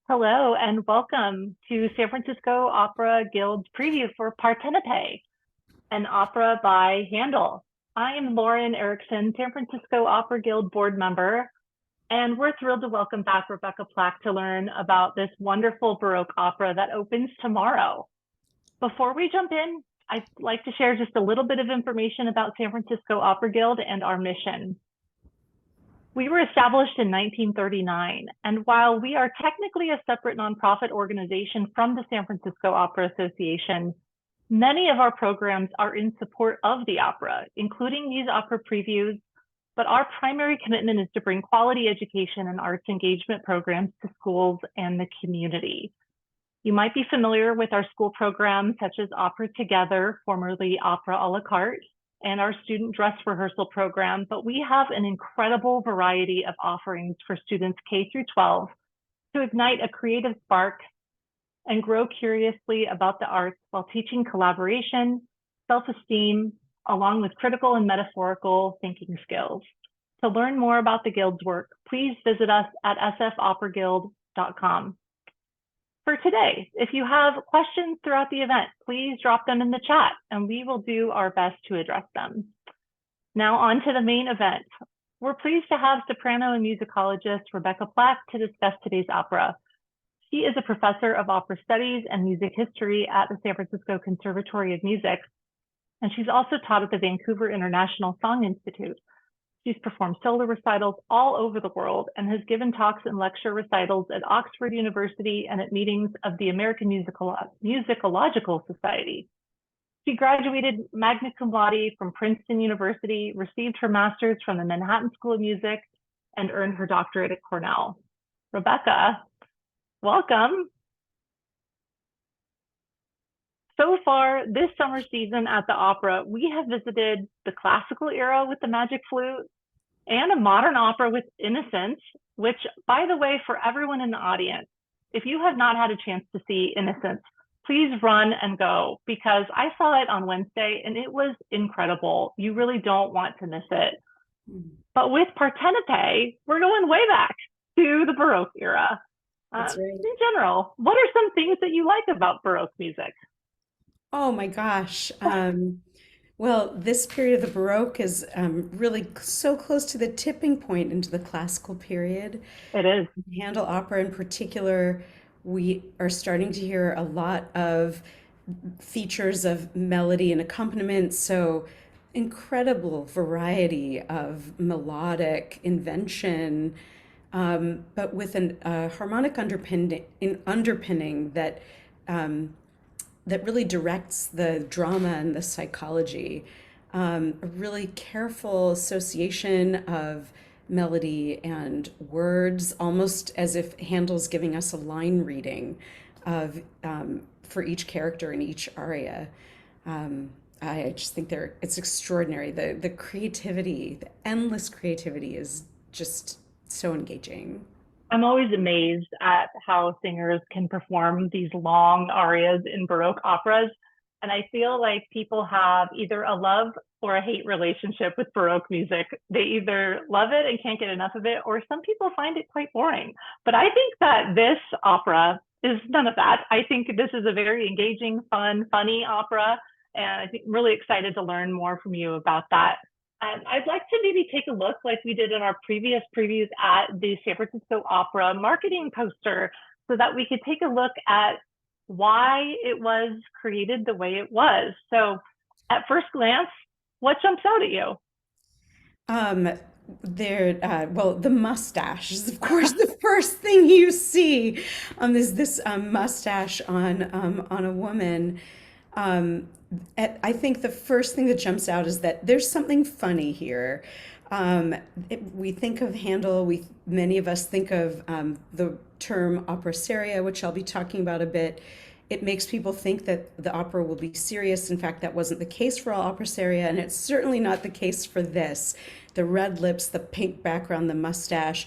Hello and welcome to San Francisco Opera Guild's preview for Partenope, an opera by Handel. I am Lauren Erickson, San Francisco Opera Guild board member, and we're thrilled to welcome back Rebecca Plack to learn about this wonderful Baroque opera that opens tomorrow. Before we jump in, I'd like to share just a little bit of information about San Francisco Opera Guild and our mission. We were established in 1939, and while we are technically a separate nonprofit organization from the San Francisco Opera Association, many of our programs are in support of the opera, including these opera previews, but our primary commitment is to bring quality education and arts engagement programs to schools and the community. You might be familiar with our school programs such as Opera Together, formerly Opera a la carte, and our student dress rehearsal program, but we have an incredible variety of offerings for students K through 12 to ignite a creative spark and grow curiously about the arts while teaching collaboration, self-esteem, along with critical and metaphorical thinking skills. To learn more about the Guild's work, please visit us at sfoperaguild.com. For today, if you have questions throughout the event, please drop them in the chat and we will do our best to address them. Now on to the main event. We're pleased to have soprano and musicologist Rebecca Plack to discuss today's opera. She is a professor of opera studies and music history at the San Francisco Conservatory of Music, and she's also taught at the Vancouver International Song Institute. She's performed solo recitals all over the world and has given talks and lecture recitals at Oxford University and at meetings of the American Musicological Society. She graduated magna cum laude from Princeton University, received her master's from the Manhattan School of Music, and earned her doctorate at Cornell. Rebecca, welcome. So far, this summer season at the opera, we have visited the classical era with the Magic Flute and a modern opera with Innocence, which, by the way, for everyone in the audience, if you have not had a chance to see Innocence, please run and go because I saw it on Wednesday and it was incredible. You really don't want to miss it. But with Partenope, we're going way back to the Baroque era. That's right. In general, what are some things that you like about Baroque music? Oh my gosh. Well, this period of the Baroque is really so close to the tipping point into the classical period. It is. Handel opera in particular, we are starting to hear a lot of features of melody and accompaniment. So incredible variety of melodic invention, but with a harmonic underpinning that that really directs the drama and the psychology. A really careful association of melody and words, almost as if Handel's giving us a line reading of for each character in each aria. I just think it's extraordinary. The creativity, the endless creativity is just so engaging. I'm always amazed at how singers can perform these long arias in Baroque operas. And I feel like people have either a love or a hate relationship with Baroque music. They either love it and can't get enough of it, or some people find it quite boring. But I think that this opera is none of that. I think this is a very engaging, fun, funny opera. And I think I'm really excited to learn more from you about that. I'd like to maybe take a look like we did in our previous previews at the San Francisco Opera marketing poster so that we could take a look at why it was created the way it was. So at first glance, what jumps out at you? Um, well, the mustache is, of course, the first thing you see. Is this mustache on a woman. Um, I think the first thing that jumps out is that there's something funny here. We think of Handel. Many of us think of the term opera seria, which I'll be talking about a bit. It makes people think that the opera will be serious. In fact, that wasn't the case for all opera seria, and it's certainly not the case for this. The red lips, the pink background, the mustache.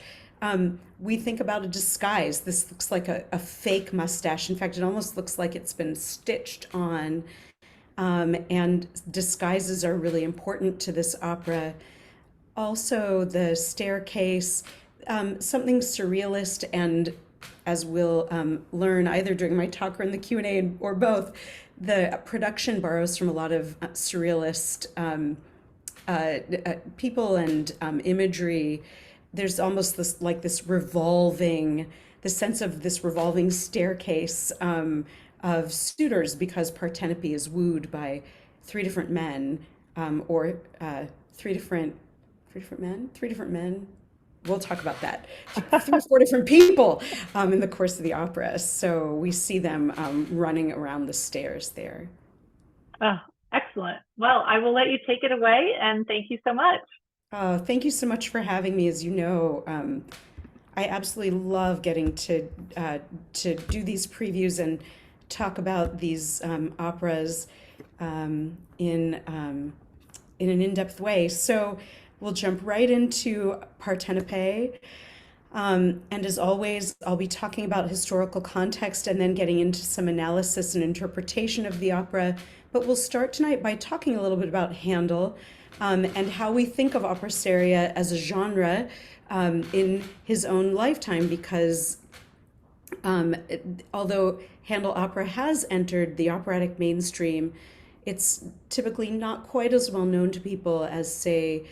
We think about a disguise. This looks like a fake mustache. In fact, it almost looks like it's been stitched on. And disguises are really important to this opera. Also, the staircase, something surrealist and as we'll learn either during my talk or in the Q&A or both, the production borrows from a lot of surrealist people and imagery. There's almost this like this revolving, the sense of this revolving staircase of suitors, because Partenope is wooed by three different men, or three different men. We'll talk about that. Three, four different people in the course of the opera. So we see them running around the stairs there. Oh, excellent. Well, I will let you take it away, and thank you so much. Thank you so much for having me. As you know, I absolutely love getting to do these previews and talk about these operas in an in-depth way. So we'll jump right into Partenope. And as always, I'll be talking about historical context and then getting into some analysis and interpretation of the opera. But we'll start tonight by talking a little bit about Handel, and how we think of opera seria as a genre in his own lifetime, because although Handel opera has entered the operatic mainstream, it's typically not quite as well known to people as, say,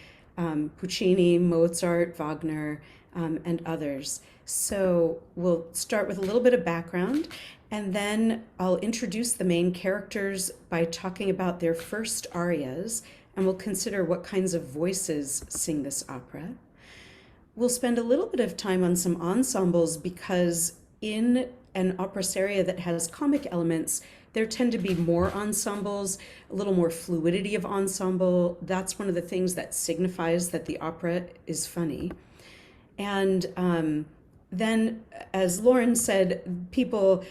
Puccini, Mozart, Wagner, and others. So we'll start with a little bit of background, and then I'll introduce the main characters by talking about their first arias, and we'll consider what kinds of voices sing this opera. We'll spend a little bit of time on some ensembles, because in an opera seria that has comic elements, there tend to be more ensembles, a little more fluidity of ensemble. That's one of the things that signifies that the opera is funny. And then, as Lauren said, people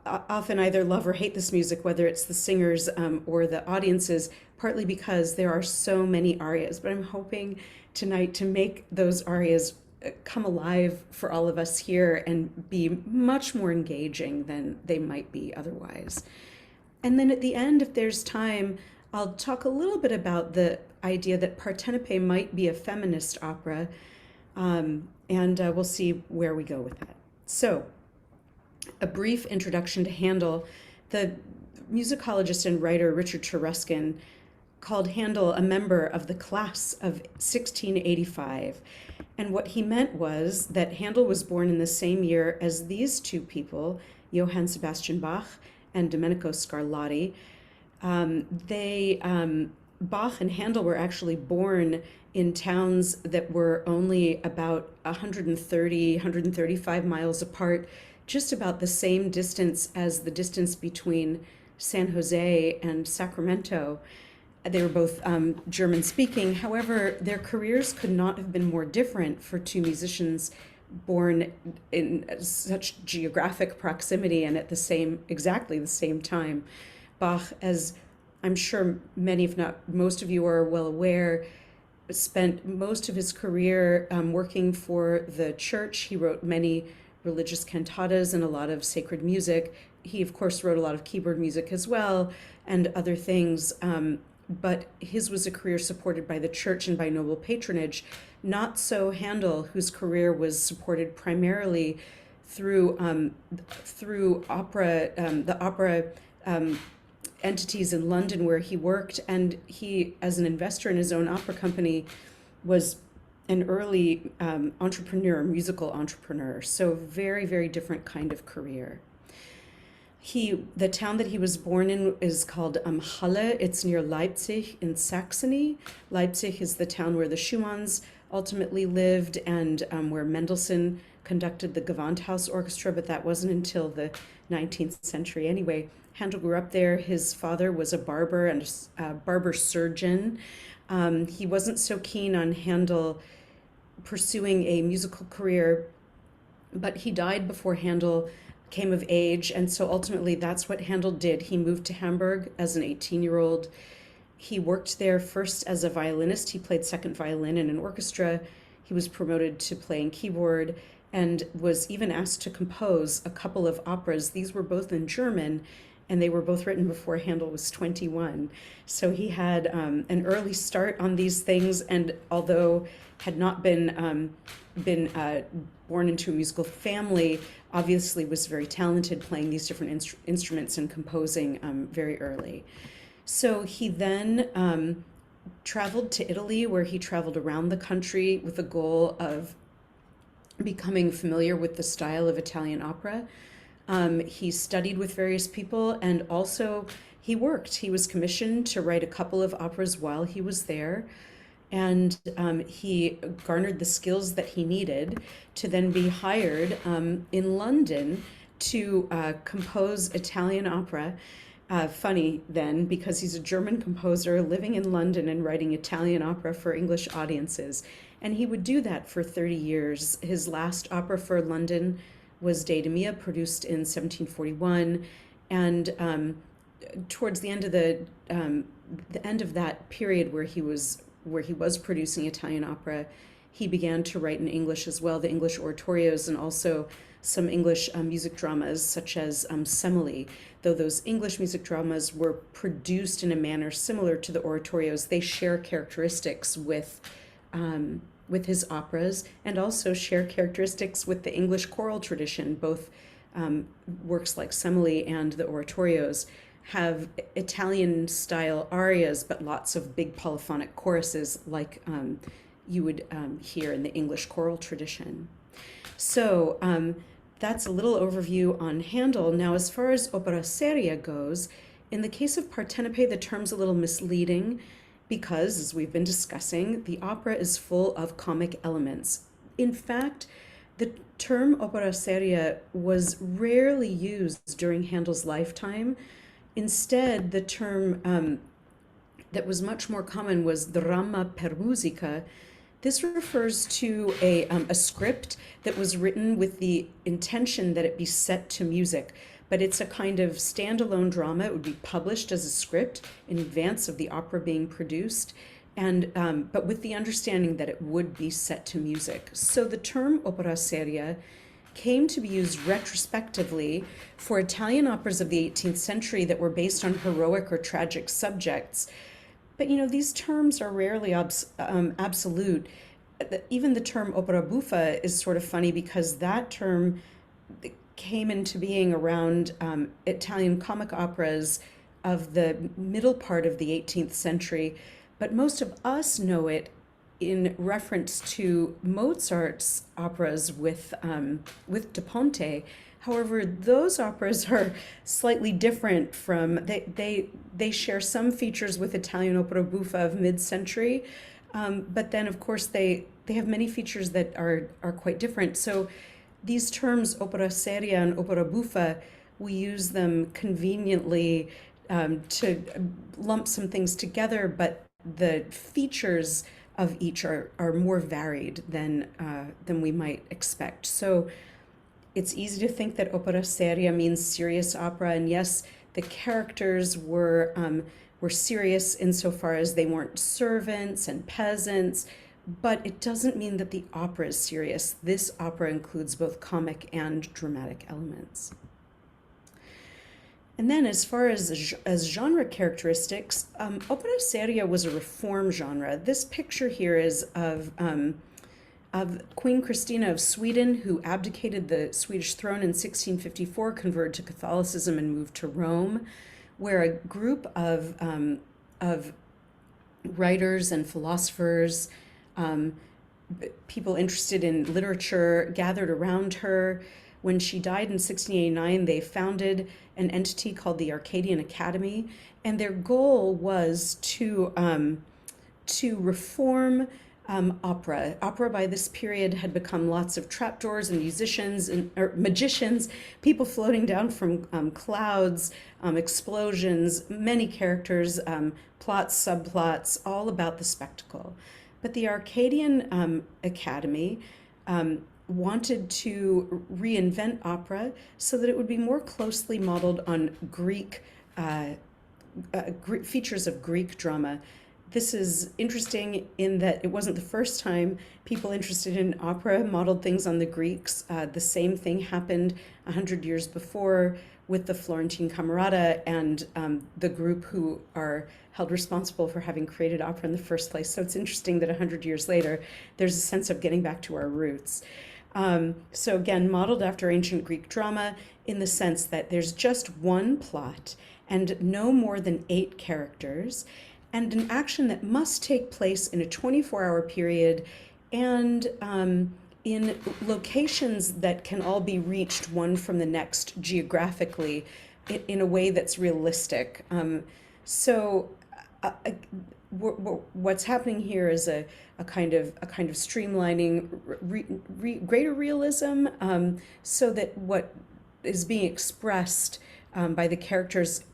often either love or hate this music, whether it's the singers or the audiences, partly because there are so many arias. But I'm hoping tonight to make those arias come alive for all of us here and be much more engaging than they might be otherwise. And then at the end, if there's time, I'll talk a little bit about the idea that Partenope might be a feminist opera, and we'll see where we go with that. So, a brief introduction to Handel. The musicologist and writer Richard Cheruskin called Handel a member of the class of 1685. And what he meant was that Handel was born in the same year as these two people, Johann Sebastian Bach and Domenico Scarlatti. Bach and Handel were actually born in towns that were only about 130, 135 miles apart, just about the same distance as the distance between San Jose and Sacramento. They were both German speaking. However, their careers could not have been more different for two musicians born in such geographic proximity and at exactly the same time. Bach, as I'm sure many, if not most of you are well aware, spent most of his career working for the church. He wrote many religious cantatas and a lot of sacred music. He, of course, wrote a lot of keyboard music as well and other things. But his was a career supported by the church and by noble patronage. Not so Handel, whose career was supported primarily through opera, the opera entities in London where he worked, and he, as an investor in his own opera company, was an early musical entrepreneur. So very, very different kind of career. The town that he was born in is called Halle. It's near Leipzig in Saxony. Leipzig is the town where the Schumanns ultimately lived, and where Mendelssohn conducted the Gewandhaus Orchestra, but that wasn't until the 19th century. Anyway, Handel grew up there. His father was a barber and a barber surgeon. He wasn't so keen on Handel pursuing a musical career, but he died before Handel came of age, and so ultimately that's what Handel did. He moved to Hamburg as an 18-year-old. He worked there first as a violinist. He played second violin in an orchestra. He was promoted to playing keyboard and was even asked to compose a couple of operas. These were both in German, and they were both written before Handel was 21. So he had an early start on these things, and although had not been born into a musical family, obviously was very talented playing these different instruments and composing very early. So he then traveled to Italy, where he traveled around the country with the goal of becoming familiar with the style of Italian opera. He studied with various people, and also he worked. He was commissioned to write a couple of operas while he was there, and he garnered the skills that he needed to then be hired in London to compose Italian opera. Funny then, because he's a German composer living in London and writing Italian opera for English audiences. And he would do that for 30 years. His last opera for London was Deidamia, produced in 1741. And towards the end of that period where he was producing Italian opera, he began to write in English as well, the English oratorios, and also some English music dramas, such as Semele. Though those English music dramas were produced in a manner similar to the oratorios, they share characteristics with his operas, and also share characteristics with the English choral tradition. Both works like Semele and the oratorios have Italian-style arias, but lots of big polyphonic choruses like you would hear in the English choral tradition. So that's a little overview on Handel. Now, as far as opera seria goes, in the case of Partenope, the term's a little misleading because, as we've been discussing, the opera is full of comic elements. In fact, the term opera seria was rarely used during Handel's lifetime. Instead, the term that was much more common was dramma per musica. This refers to a script that was written with the intention that it be set to music, but it's a kind of standalone drama. It would be published as a script in advance of the opera being produced, and but with the understanding that it would be set to music. So the term opera seria came to be used retrospectively for Italian operas of the 18th century that were based on heroic or tragic subjects. But these terms are rarely absolute. Even the term opera buffa is sort of funny because that term came into being around Italian comic operas of the middle part of the 18th century. But most of us know it in reference to Mozart's operas with Da Ponte. However, those operas are slightly different from, they share some features with Italian opera buffa of mid-century, but then of course they have many features that are quite different. So these terms, opera seria and opera buffa, we use them conveniently to lump some things together, but the features of each are more varied than we might expect. So it's easy to think that opera seria means serious opera, and yes, the characters were serious insofar as they weren't servants and peasants, but it doesn't mean that the opera is serious. This opera includes both comic and dramatic elements. And then as far as genre characteristics, opera seria was a reform genre. This picture here is of Queen Christina of Sweden, who abdicated the Swedish throne in 1654, converted to Catholicism, and moved to Rome, where a group of writers and philosophers, people interested in literature, gathered around her. When she died in 1689, they founded an entity called the Arcadian Academy, and their goal was to reform opera. Opera by this period had become lots of trapdoors and musicians or magicians, people floating down from clouds, explosions, many characters, plots, subplots, all about the spectacle. But the Arcadian Academy wanted to reinvent opera so that it would be more closely modeled on Greek features of Greek drama. This is interesting in that it wasn't the first time people interested in opera modeled things on the Greeks. The same thing happened 100 years before with the Florentine Camerata and the group who are held responsible for having created opera in the first place. So it's interesting that 100 years later, there's a sense of getting back to our roots. So again, modeled after ancient Greek drama in the sense that there's just one plot and no more than 8 characters, and an action that must take place in a 24-hour period and in locations that can all be reached one from the next geographically in a way that's realistic. So uh, uh, what's happening here is a kind of streamlining, greater realism, so that what is being expressed by the characters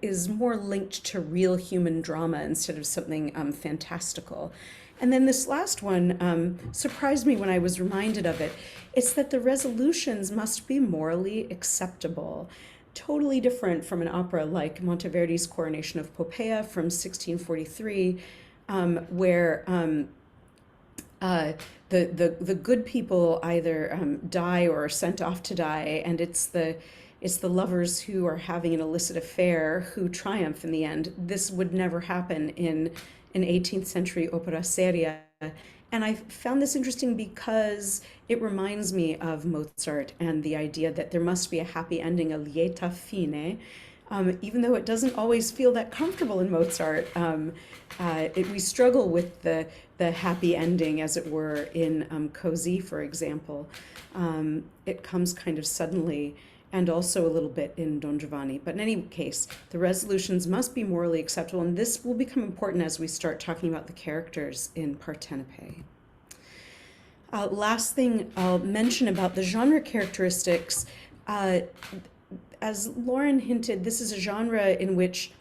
is more linked to real human drama instead of something fantastical. And then this last one surprised me when I was reminded of it. It's that the resolutions must be morally acceptable. Totally different from an opera like Monteverdi's Coronation of Poppaea from 1643, where the good people either die or are sent off to die, and it's the lovers who are having an illicit affair who triumph in the end. This would never happen in an 18th century opera seria. And I found this interesting because it reminds me of Mozart and the idea that there must be a happy ending, a lieta fine, even though it doesn't always feel that comfortable in Mozart. We struggle with the happy ending, as it were, in Così, for example. It comes kind of suddenly, and also a little bit in Don Giovanni. But in any case, the resolutions must be morally acceptable, and this will become important as we start talking about the characters in Partenope. Last thing I'll mention about the genre characteristics, as Lauren hinted, this is a genre in which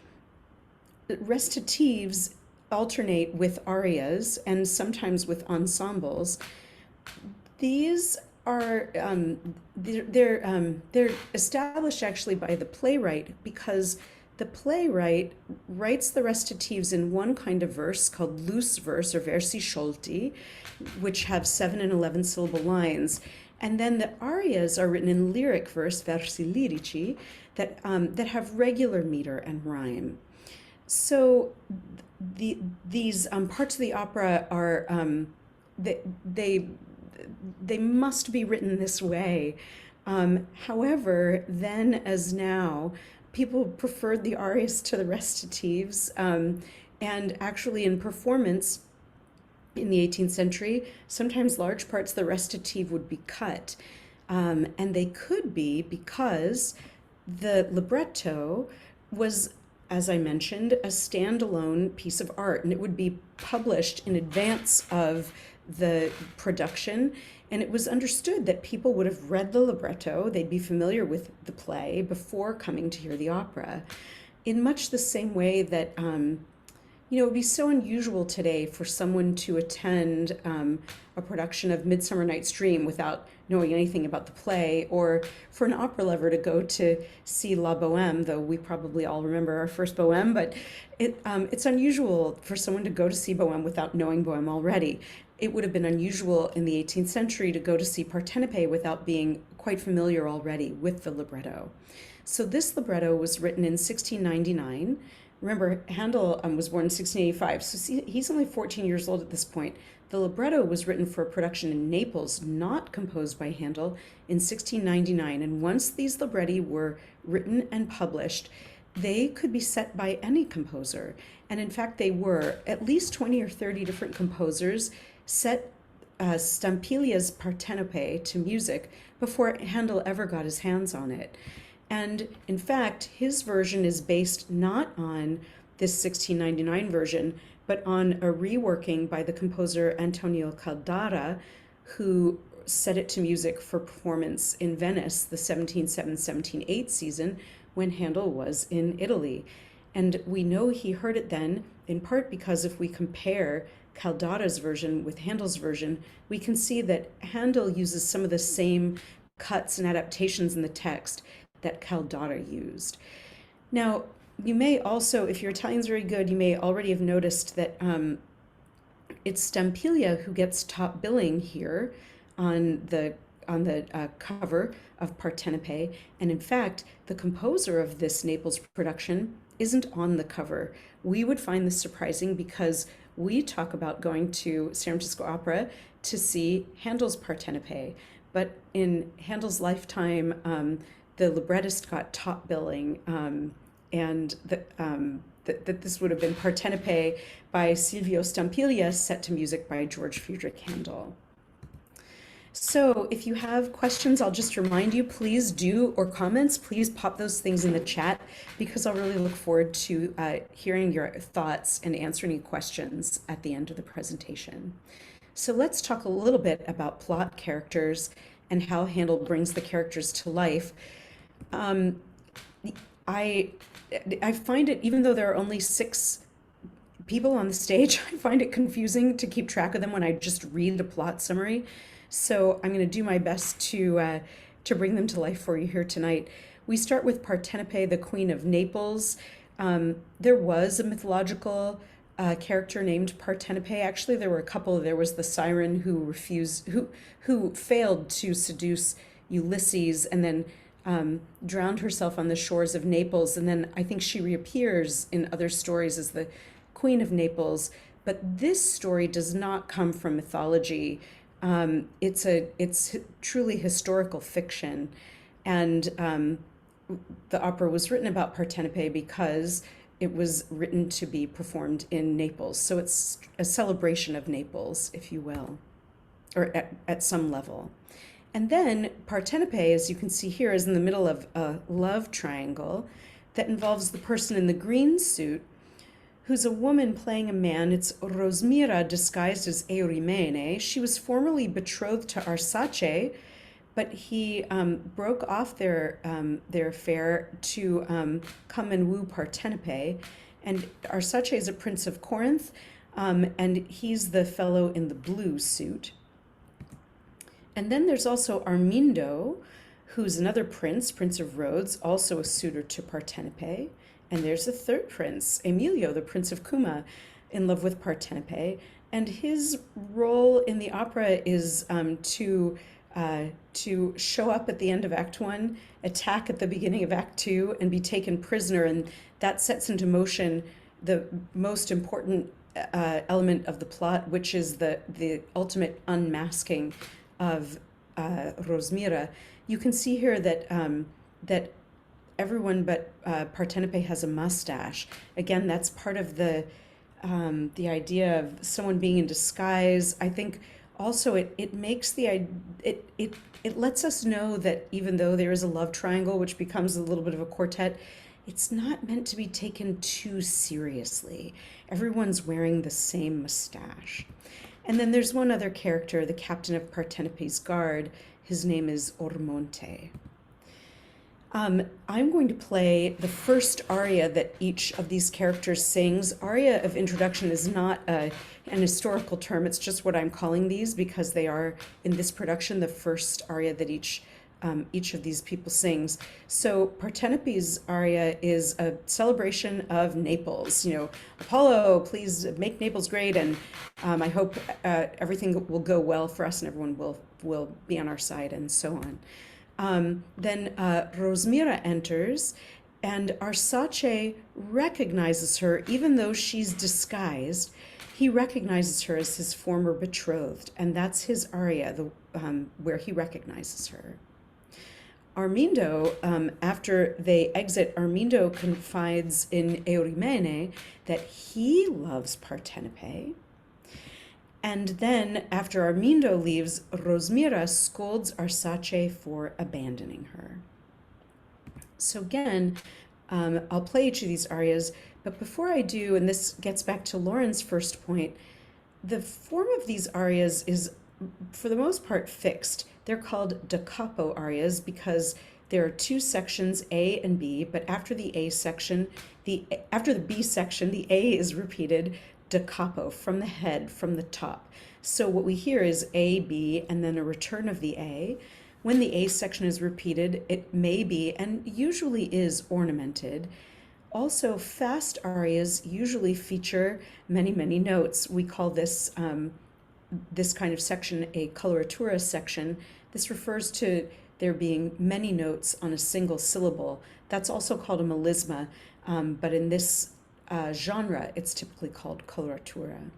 recitatives alternate with arias and sometimes with ensembles. These are they're established actually by the playwright, because the playwright writes the recitatives in one kind of verse called loose verse or versi sciolti, which have 7 and 11 syllable lines. And then the arias are written in lyric verse, versi lirici, that have regular meter and rhyme. So these parts of the opera are they must be written this way. However, then as now, people preferred the arias to the recitatives, and actually in performance in the 18th century, sometimes large parts of the recitative would be cut. And they could be because the libretto was, as I mentioned, a standalone piece of art, and it would be published in advance of the production. And it was understood that people would have read the libretto, they'd be familiar with the play before coming to hear the opera. In much the same way that it would be so unusual today for someone to attend a production of Midsummer Night's Dream without knowing anything about the play, or for an opera lover to go to see La Bohème, though we probably all remember our first Bohème, but it's unusual for someone to go to see Bohème without knowing Bohème already. It would have been unusual in the 18th century to go to see Partenope without being quite familiar already with the libretto. So this libretto was written in 1699. Remember, Handel was born in 1685, so he's only 14 years old at this point. The libretto was written for a production in Naples, not composed by Handel, in 1699. And once these libretti were written and published, they could be set by any composer. And in fact, they were. At least 20 or 30 different composers set Stampiglia's Partenope to music before Handel ever got his hands on it. And in fact, his version is based not on this 1699 version, but on a reworking by the composer Antonio Caldara, who set it to music for performance in Venice the 1707-1708 season when Handel was in Italy. And we know he heard it then, in part because if we compare Caldara's version with Handel's version, we can see that Handel uses some of the same cuts and adaptations in the text that Caldara used. Now, you may also, if your Italian's very good, you may already have noticed that it's Stampiglia who gets top billing here on the cover of Partenope, and in fact, the composer of this Naples production isn't on the cover. We would find this surprising because we talk about going to San Francisco Opera to see Handel's Partenope. But in Handel's lifetime, the librettist got top billing, and that this would have been Partenope by Silvio Stampiglia, set to music by George Friedrich Handel. So if you have questions, I'll just remind you, please do, or comments, please pop those things in the chat, because I'll really look forward to hearing your thoughts and answering any questions at the end of the presentation. So let's talk a little bit about plot, characters, and how Handel brings the characters to life. I find it, even though there are only 6 people on the stage, I find it confusing to keep track of them when I just read the plot summary. So I'm going to do my best to bring them to life for you here tonight. We start with Partenope, the Queen of Naples. There was a mythological character named Partenope. Actually, there were a couple. There was the siren who failed to seduce Ulysses, and then drowned herself on the shores of Naples. And then I think she reappears in other stories as the Queen of Naples. But this story does not come from mythology. It's truly historical fiction, and the opera was written about Partenope because it was written to be performed in Naples. So it's a celebration of Naples, if you will, or at some level. And then Partenope, as you can see here, is in the middle of a love triangle that involves the person in the green suit, who's a woman playing a man. It's Rosmira disguised as Eurimene. She was formerly betrothed to Arsace, but he broke off their affair to come and woo Partenope. And Arsace is a prince of Corinth, and he's the fellow in the blue suit. And then there's also Armindo, who's another prince, Prince of Rhodes, also a suitor to Partenope. And there's a third prince, Emilio, the Prince of Cuma, in love with Partenope. And his role in the opera is to show up at the end of Act 1, attack at the beginning of Act 2, and be taken prisoner. And that sets into motion the most important element of the plot, which is the ultimate unmasking of Rosmira. You can see here that everyone but Partenope has a mustache. Again, that's part of the idea of someone being in disguise. I think also it makes it lets us know that even though there is a love triangle, which becomes a little bit of a quartet, it's not meant to be taken too seriously. Everyone's wearing the same mustache. And then there's one other character, the captain of Partenope's guard. His name is Ormonte. I'm going to play the first aria that each of these characters sings. Aria of introduction is not an historical term. It's just what I'm calling these because they are, in this production, the first aria that each of these people sings. So Partenope's aria is a celebration of Naples. Apollo, please make Naples great, and I hope everything will go well for us and everyone will be on our side, and so on. Then Rosmira enters, and Arsace recognizes her, even though she's disguised. He recognizes her as his former betrothed, and that's his aria, where he recognizes her. Armindo, after they exit, Armindo confides in Eurimene that he loves Partenope. And then, after Armindo leaves, Rosmira scolds Arsace for abandoning her. So again, I'll play each of these arias, but before I do, and this gets back to Lauren's first point, the form of these arias is, for the most part, fixed. They're called da capo arias because there are 2 sections, A and B, but after the B section, the A is repeated da capo, from the head, from the top. So what we hear is A, B, and then a return of the A. When the A section is repeated, it may be, and usually is, ornamented. Also, fast arias usually feature many, many notes. We call this this kind of section a coloratura section. This refers to there being many notes on a single syllable. That's also called a melisma, but in this genre, it's typically called coloratura.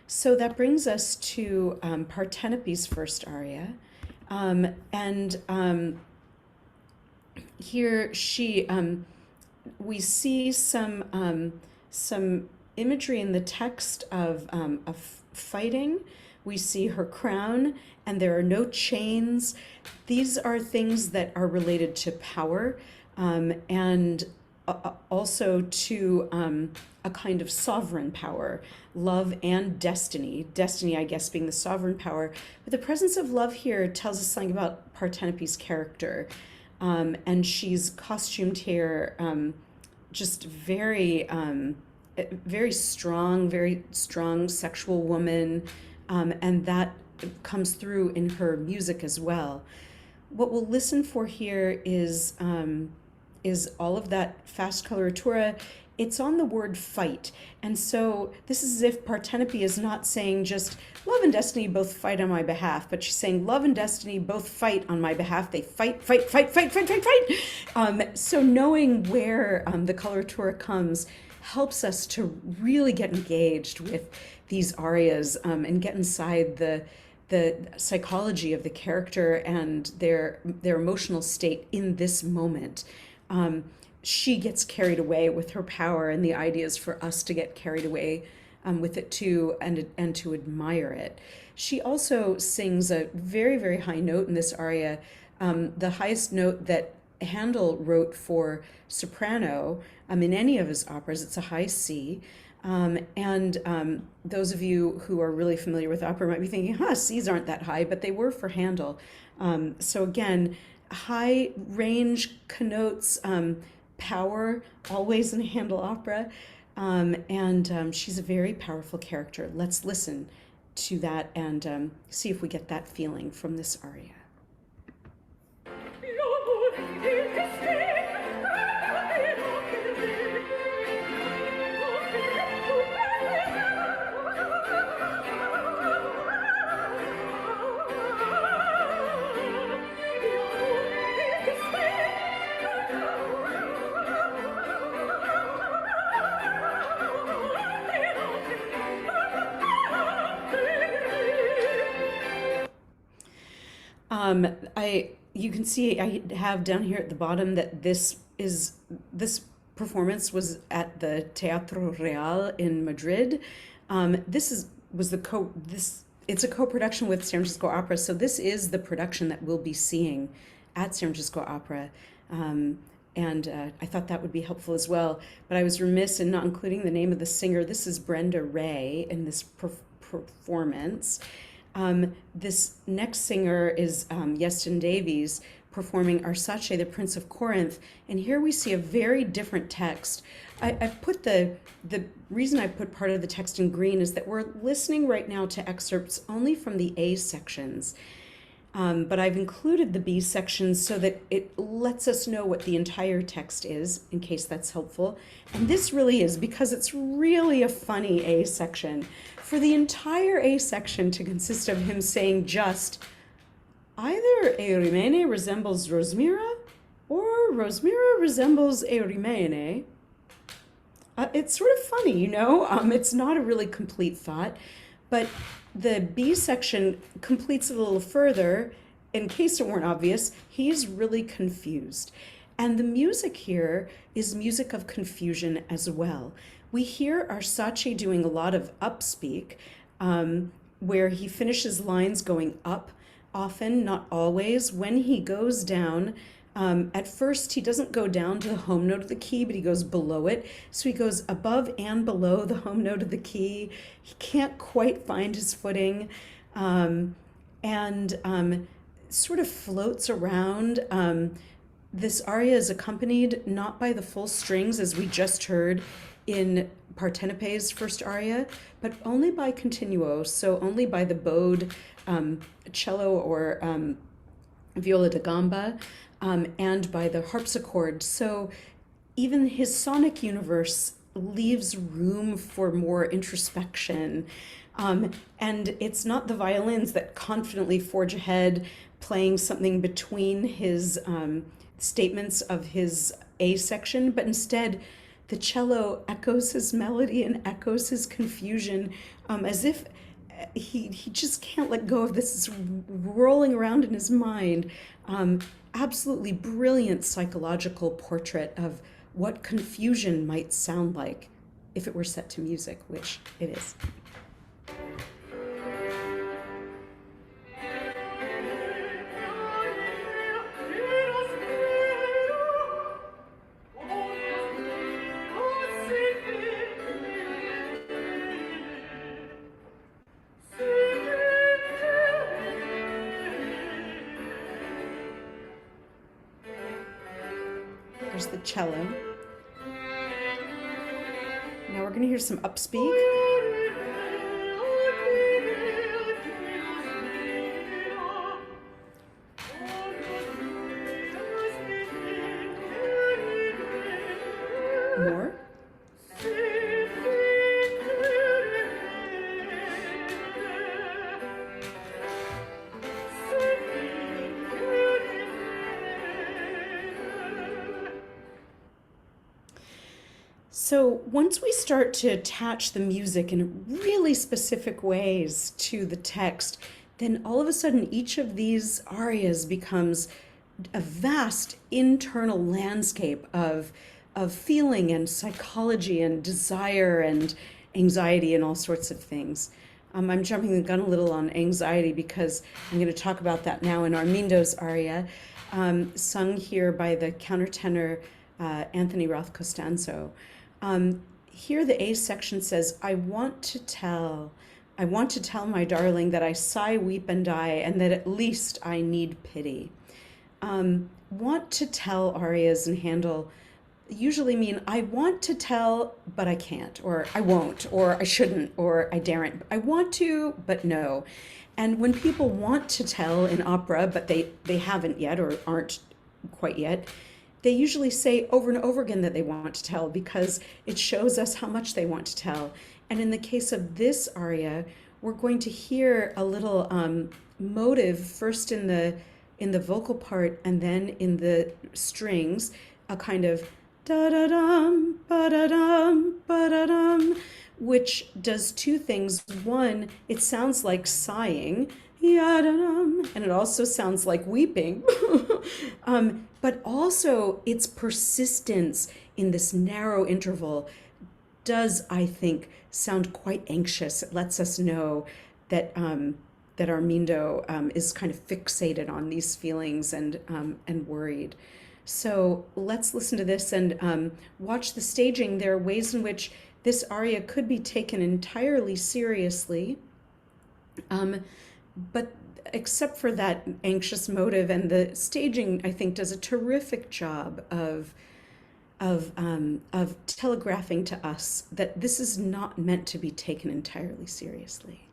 So that brings us to Partenope's first aria. And here we see some imagery in the text of fighting. We see her crown, and there are no chains. These are things that are related to power, and also to a kind of sovereign power, love and destiny. Destiny, I guess, being the sovereign power. But the presence of love here tells us something about Partenope's character. And she's costumed here just very strong sexual woman, and that comes through in her music as well. What we'll listen for here is all of that fast coloratura. It's on the word fight. And so this is as if Partenope is not saying just love and destiny both fight on my behalf, but she's saying love and destiny both fight on my behalf. They fight. So knowing where the coloratura comes helps us to really get engaged with these arias and get inside the psychology of the character and their emotional state in this moment. She gets carried away with her power, and the idea is for us to get carried away with it too, and to admire it. She also sings a very high note in this aria, the highest note that Handel wrote for soprano in any of his operas. It's a high C. And those of you who are really familiar with opera might be thinking, C's aren't that high, but they were for Handel. So again, high range connotes power, always in a Handel opera. And she's a very powerful character. Let's listen to that and see if we get that feeling from this aria. You can see I have down here at the bottom that this performance was at the Teatro Real in Madrid. It's a co-production with San Francisco Opera, so this is the production that we'll be seeing at San Francisco Opera. And I thought that would be helpful as well, but I was remiss in not including the name of the singer. This is Brenda Ray in this performance. This next singer is Yeston Davies performing Arsace, the Prince of Corinth, and here we see a very different text. I've put the reason I put part of the text in green is that we're listening right now to excerpts only from the A sections, but I've included the B sections so that it lets us know what the entire text is, in case that's helpful. And this really is, because it's really a funny A section. For the entire A section to consist of him saying just, either Eurimene resembles Rosmira, or Rosmira resembles Eurimene. It's sort of funny, you know? It's not a really complete thought, but the B section completes it a little further. In case it weren't obvious, he's really confused. And the music here is music of confusion as well. We hear Arsace doing a lot of upspeak, where he finishes lines going up often, not always. When he goes down, at first he doesn't go down to the home note of the key, but he goes below it. So he goes above and below the home note of the key. He can't quite find his footing, and sort of floats around. This aria is accompanied not by the full strings, as we just heard in Partenope's first aria, but only by continuo, so only by the bowed cello or viola da gamba, and by the harpsichord. So even his sonic universe leaves room for more introspection. And it's not the violins that confidently forge ahead, playing something between his statements of his A section, but instead The cello echoes his melody and echoes his confusion, as if he just can't let go of this. It's rolling around in his mind. Um, Absolutely brilliant psychological portrait of what confusion might sound like if it were set to music, which it is. There's the cello. Now we're going to hear some upspeak. More. So once we start to attach the music in really specific ways to the text, then all of a sudden each of these arias becomes a vast internal landscape of feeling and psychology and desire and anxiety and all sorts of things. I'm jumping the gun a little on anxiety because I'm going to talk about that now in Armindo's aria, sung here by the countertenor Anthony Roth Costanzo. Here the A section says, I want to tell my darling that I sigh, weep, and die, and that at least I need pity. Want to tell arias in Handel usually mean I want to tell, but I can't, or I won't, or I shouldn't, or I daren't. I want to, but no. And when people want to tell in opera, but they haven't yet or aren't quite yet, they usually say over and over again that they want to tell because it shows us how much they want to tell. And in the case of this aria, we're going to hear a little motive first in the vocal part and then in the strings, a kind of da-da-dum, ba-da-dum, ba-da-dum, which does two things. One, it sounds like sighing, ya-da-dum, and it also sounds like weeping. But also its persistence in this narrow interval does, I think, sound quite anxious. It lets us know that that Armindo is kind of fixated on these feelings and worried. So let's listen to this and watch the staging. There are ways in which this aria could be taken entirely seriously, but except for that anxious motive, and the staging, I think, does a terrific job of telegraphing to us that this is not meant to be taken entirely seriously.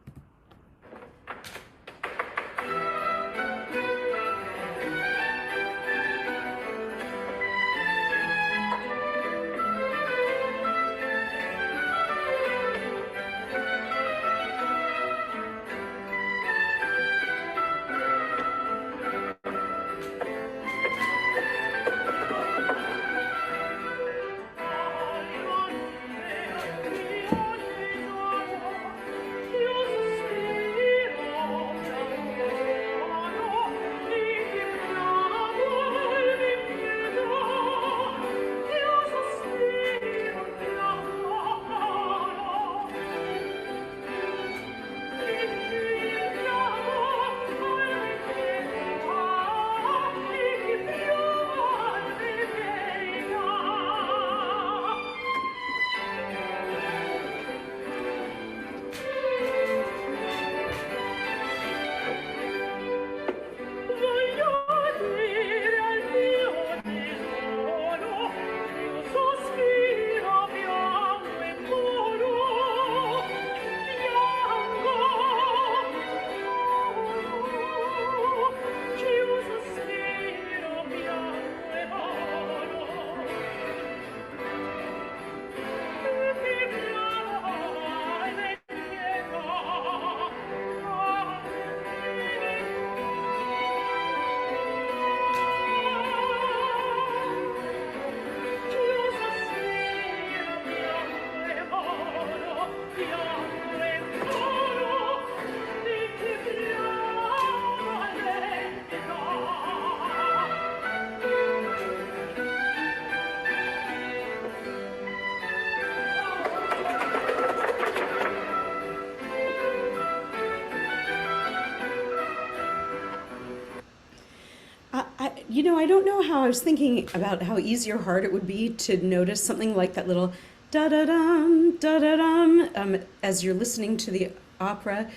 I don't know how I was thinking about how easy or hard it would be to notice something like that little da da dum as you're listening to the opera.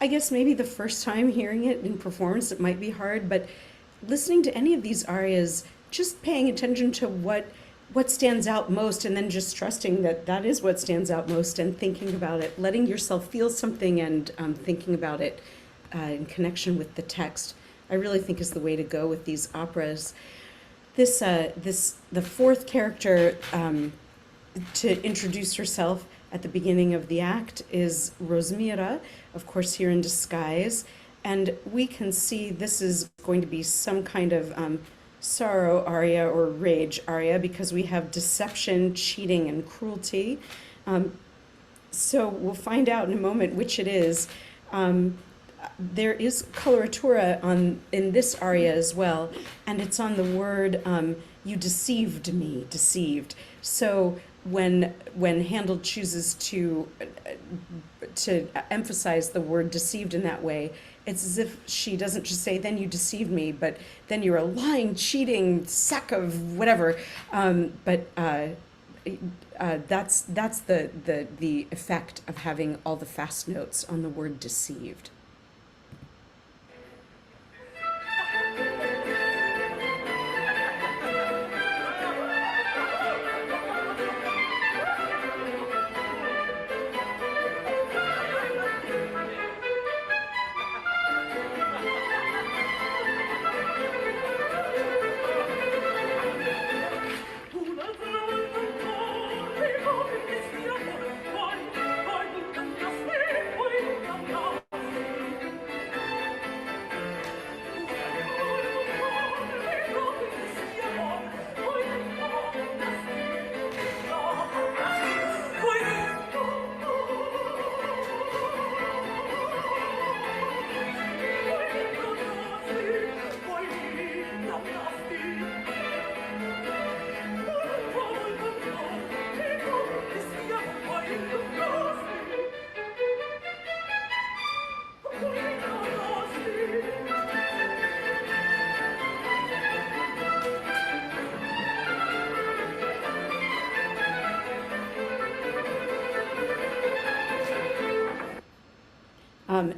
I guess maybe the first time hearing it in performance, it might be hard, but listening to any of these arias, just paying attention to what stands out most, and then just trusting that that is what stands out most, and thinking about it, letting yourself feel something, and thinking about it in connection with the text, I really think is the way to go with these operas. The fourth character to introduce herself at the beginning of the act is Rosmira, of course, here in disguise. And we can see this is going to be some kind of sorrow aria or rage aria, because we have deception, cheating, and cruelty. So we'll find out in a moment which it is. There is coloratura in this aria as well, and it's on the word "you deceived me," deceived. So when Handel chooses to emphasize the word deceived in that way, it's as if she doesn't just say, "Then you deceived me," but "Then you're a lying, cheating sack of whatever." That's the effect of having all the fast notes on the word deceived.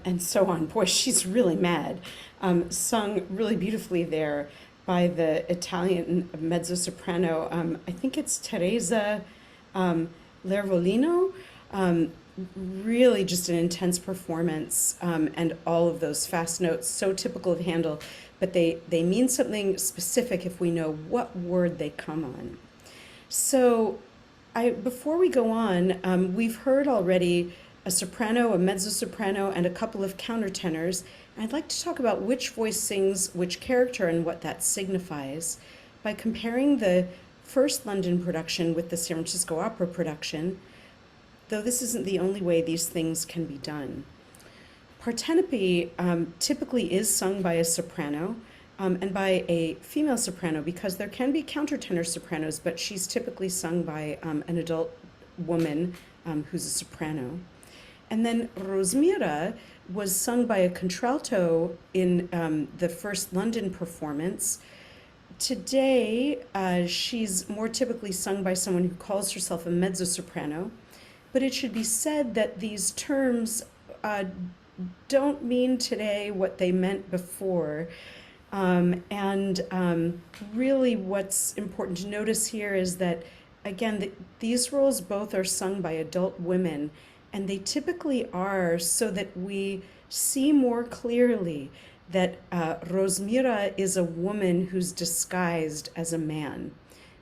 And so on. Boy, she's really mad. Sung really beautifully there by the Italian mezzo-soprano. I think it's Teresa Lervolino. Really just an intense performance, and all of those fast notes, so typical of Handel, but they mean something specific if we know what word they come on. So before we go on, we've heard already a soprano, a mezzo-soprano, and a couple of countertenors. I'd like to talk about which voice sings which character and what that signifies by comparing the first London production with the San Francisco Opera production, though this isn't the only way these things can be done. Partenope typically is sung by a soprano and by a female soprano, because there can be countertenor sopranos, but she's typically sung by an adult woman who's a soprano. And then Rosmira was sung by a contralto in the first London performance. Today, she's more typically sung by someone who calls herself a mezzo-soprano, but it should be said that these terms don't mean today what they meant before. Really what's important to notice here is that, again, these roles both are sung by adult women, and they typically are so that we see more clearly that Rosmira is a woman who's disguised as a man.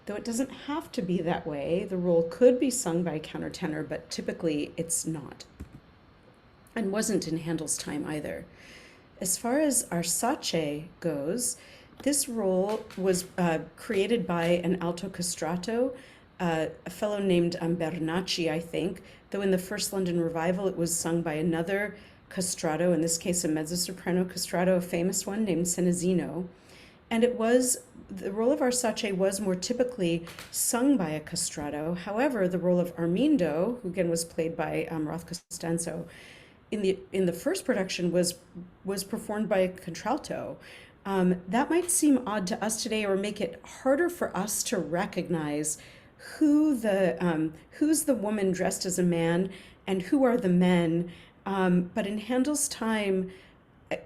Though it doesn't have to be that way. The role could be sung by a countertenor, but typically it's not. And wasn't in Handel's time either. As far as Arsace goes, this role was created by an alto castrato, a fellow named Bernacchi, I think, though in the first London revival it was sung by another castrato, in this case a mezzo-soprano castrato, a famous one named Senesino. And the role of Arsace was more typically sung by a castrato. However, the role of Armindo, who again was played by Roth Costanzo, in the first production was performed by a contralto. That might seem odd to us today or make it harder for us to recognize who's the woman dressed as a man and who are the men. But in Handel's time,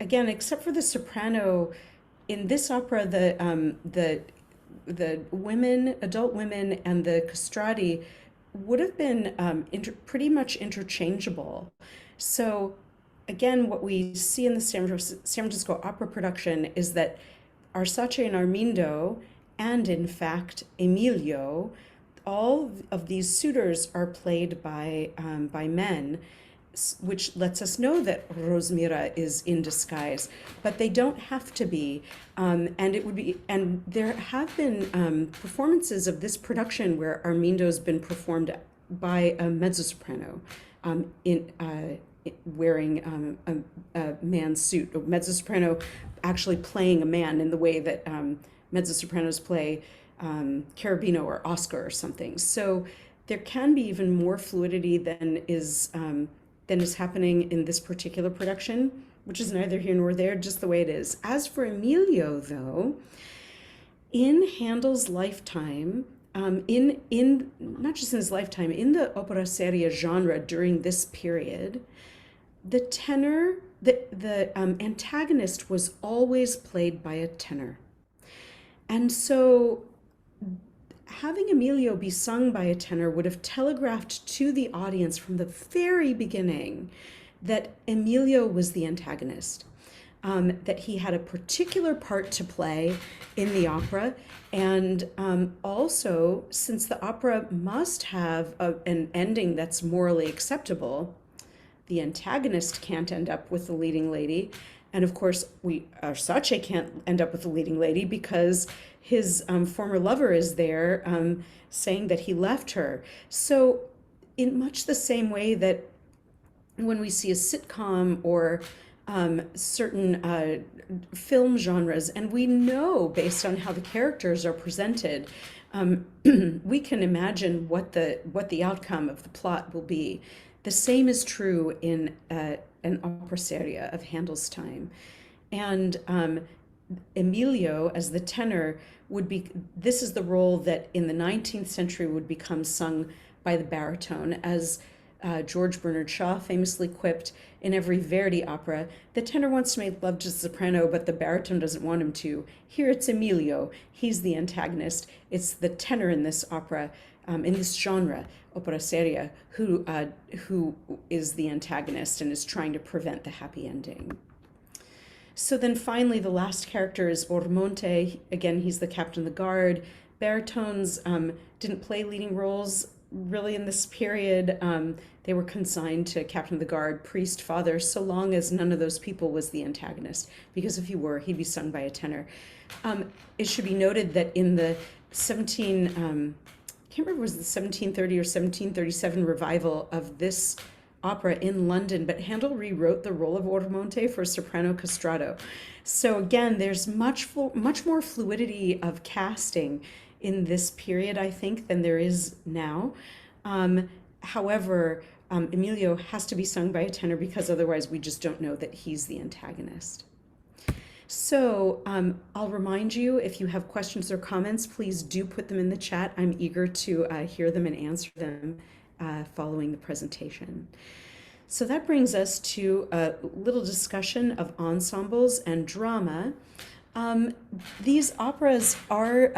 again, except for the soprano, in this opera, the women, adult women, and the castrati would have been pretty much interchangeable. So, again, what we see in the San Francisco opera production is that Arsace and Armindo, and in fact Emilio, all of these suitors are played by men, which lets us know that Rosmira is in disguise, but they don't have to be. And there have been performances of this production where Armindo's been performed by a mezzo-soprano in wearing a man's suit, a mezzo-soprano actually playing a man in the way that mezzo-sopranos play Cherubino or Oscar or something. So there can be even more fluidity than is happening in this particular production, which is neither here nor there, just the way it is. As for Emilio, though, in Handel's lifetime, in not just in his lifetime, in the opera seria genre during this period, the tenor, the antagonist was always played by a tenor. And so having Emilio be sung by a tenor would have telegraphed to the audience from the very beginning that Emilio was the antagonist, that he had a particular part to play in the opera, and also, since the opera must have an ending that's morally acceptable, the antagonist can't end up with the leading lady. And of course, Arsace can't end up with the leading lady because his former lover is there saying that he left her. So in much the same way that when we see a sitcom or certain film genres, and we know based on how the characters are presented, we can imagine what the outcome of the plot will be. The same is true in an opera seria of Handel's time. And Emilio, as the tenor, this is the role that in the 19th century would become sung by the baritone. As George Bernard Shaw famously quipped in every Verdi opera, the tenor wants to make love to the soprano, but the baritone doesn't want him to. Here it's Emilio. He's the antagonist. It's the tenor in this opera, in this genre, opera seria, who is the antagonist and is trying to prevent the happy ending. So then finally, the last character is Ormonte. Again, he's the captain of the guard. Baritones didn't play leading roles really in this period. They were consigned to captain of the guard, priest, father, so long as none of those people was the antagonist, because if he were, he'd be sung by a tenor. It should be noted that in the I can't remember if it was the 1730 or 1737 revival of this opera in London, but Handel rewrote the role of Ormonte for soprano castrato. So again, there's much more fluidity of casting in this period, I think, than there is now. However, Emilio has to be sung by a tenor because otherwise we just don't know that he's the antagonist. So I'll remind you, if you have questions or comments, please do put them in the chat. I'm eager to hear them and answer them following the presentation. So that brings us to a little discussion of ensembles and drama. These operas are,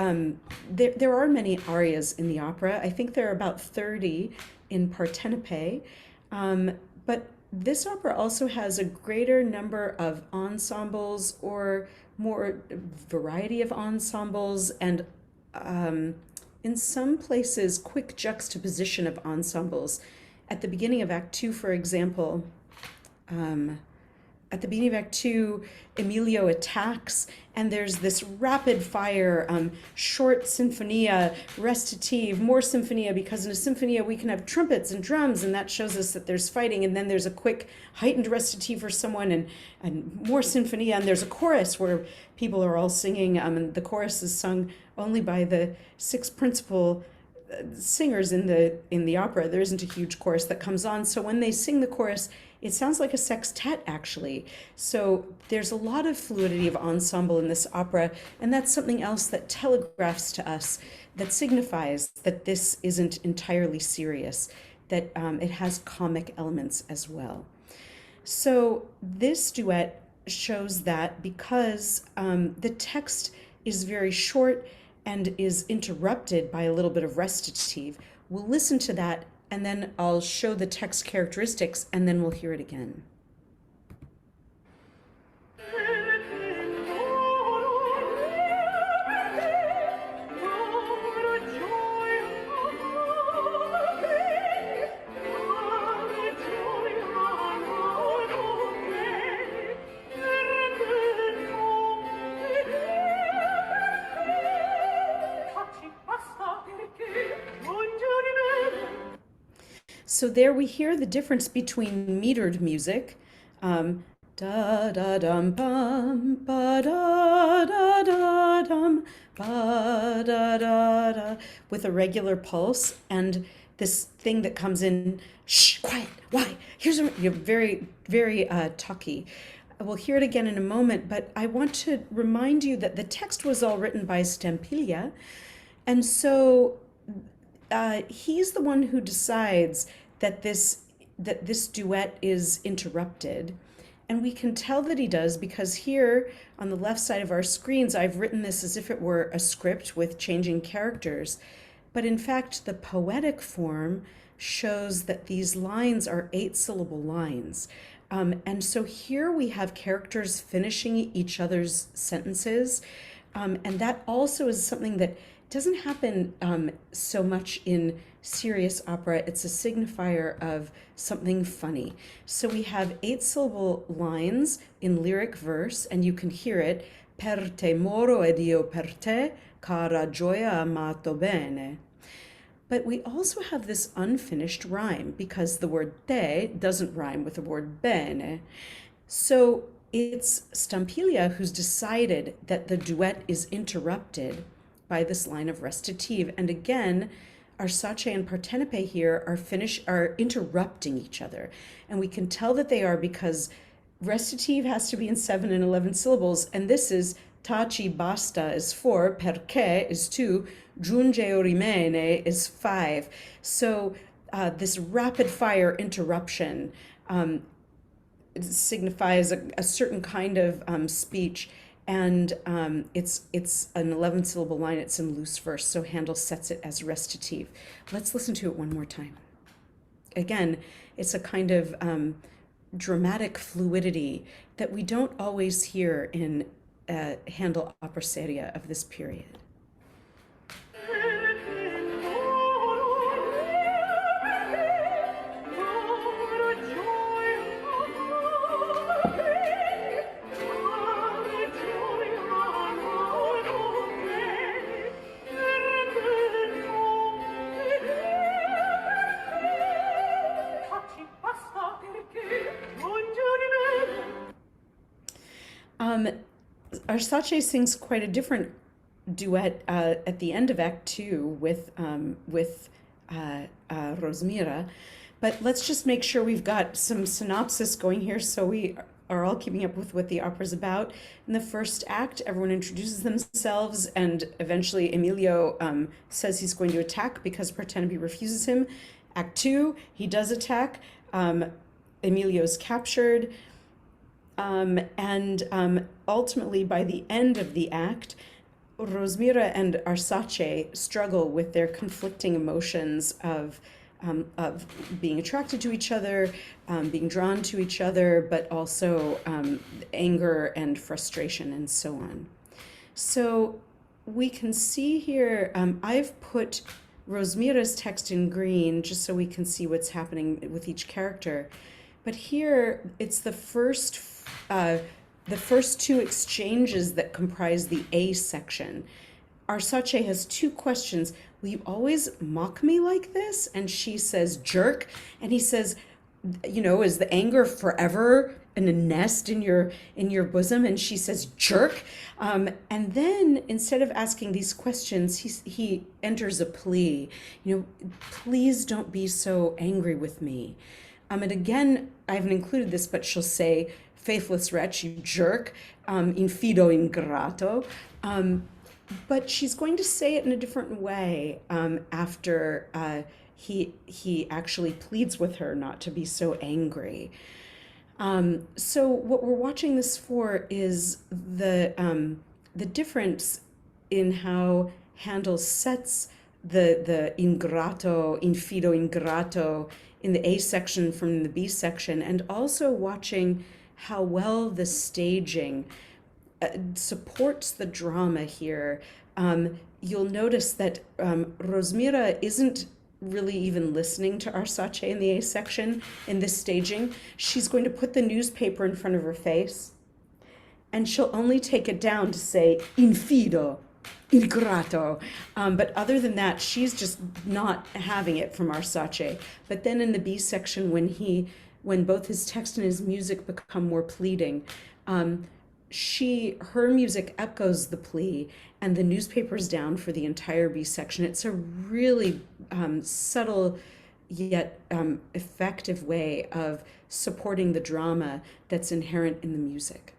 there are many arias in the opera. I think there are about 30 in Partenope, but this opera also has a greater number of ensembles, or more variety of ensembles, and in some places quick juxtaposition of ensembles. At the beginning of Act 2, for example, at the beginning of Act 2, Emilio attacks, and there's this rapid fire, short sinfonia, recitative, more sinfonia, because in a sinfonia we can have trumpets and drums, and that shows us that there's fighting, and then there's a quick heightened recitative for someone, and more sinfonia, and there's a chorus where people are all singing, and the chorus is sung only by the 6 principal singers in the opera. There isn't a huge chorus that comes on, so when they sing the chorus, It sounds like a sextet, actually. So there's a lot of fluidity of ensemble in this opera, and that's something else that telegraphs to us, that signifies that this isn't entirely serious, that it has comic elements as well. So this duet shows that because the text is very short and is interrupted by a little bit of recitative, we'll listen to that and then I'll show the text characteristics and then we'll hear it again. So there we hear the difference between metered music, da da dum bum, ba da da da dum, ba da da da, with a regular pulse, and this thing that comes in, shh, quiet, why? Here's a, you're very, very talky. We'll hear it again in a moment, but I want to remind you that the text was all written by Stampiglia, and so he's the one who decides that this duet is interrupted. And we can tell that he does because here on the left side of our screens, I've written this as if it were a script with changing characters. But in fact, the poetic form shows that these lines are 8-syllable lines. And so here we have characters finishing each other's sentences. And that also is something that doesn't happen so much in serious opera. It's a signifier of something funny. So we have 8-syllable lines in lyric verse, and you can hear it. Per te moro ed io per te, cara gioia amato bene. But we also have this unfinished rhyme because the word te doesn't rhyme with the word bene. So it's Stampiglia who's decided that the duet is interrupted by this line of recitative. And again, Arsace and Partenope here are interrupting each other. And we can tell that they are because recitative has to be in 7 and 11 syllables, and this is taci basta is 4, perché is 2, giunge o rimane is 5. So this rapid fire interruption signifies a certain kind of speech. And it's an 11-syllable line. It's in loose verse, so Handel sets it as recitative. Let's listen to it one more time. Again, it's a kind of dramatic fluidity that we don't always hear in Handel opera seria of this period. Arsace sings quite a different duet at the end of Act 2 with Rosmira, but let's just make sure we've got some synopsis going here so we are all keeping up with what the opera's about. In the first act, everyone introduces themselves, and eventually Emilio says he's going to attack because Partenope refuses him. Act 2, he does attack. Emilio's captured. And ultimately, by the end of the act, Rosmira and Arsace struggle with their conflicting emotions of being attracted to each other, being drawn to each other, but also anger and frustration and so on. So we can see here, I've put Rosmira's text in green just so we can see what's happening with each character. But here, it's the first two exchanges that comprise the A section. Arsace has two questions. Will you always mock me like this? And she says, jerk. And he says, you know, is the anger forever in a nest in your bosom? And she says, jerk. And then instead of asking these questions, he enters a plea. You know, please don't be so angry with me. And again, I haven't included this, but she'll say, faithless wretch, you jerk, infido ingrato. But she's going to say it in a different way after he actually pleads with her not to be so angry. So what we're watching this for is the difference in how Handel sets the ingrato, infido ingrato in the A section from the B section, and also watching how well the staging supports the drama here. You'll notice that Rosmira isn't really even listening to Arsace in the A section in this staging. She's going to put the newspaper in front of her face, and she'll only take it down to say infido, ingrato. But other than that, she's just not having it from Arsace. But then in the B section, when both his text and his music become more pleading, her music echoes the plea, and the newspaper's down for the entire B section. It's a really subtle yet effective way of supporting the drama that's inherent in the music.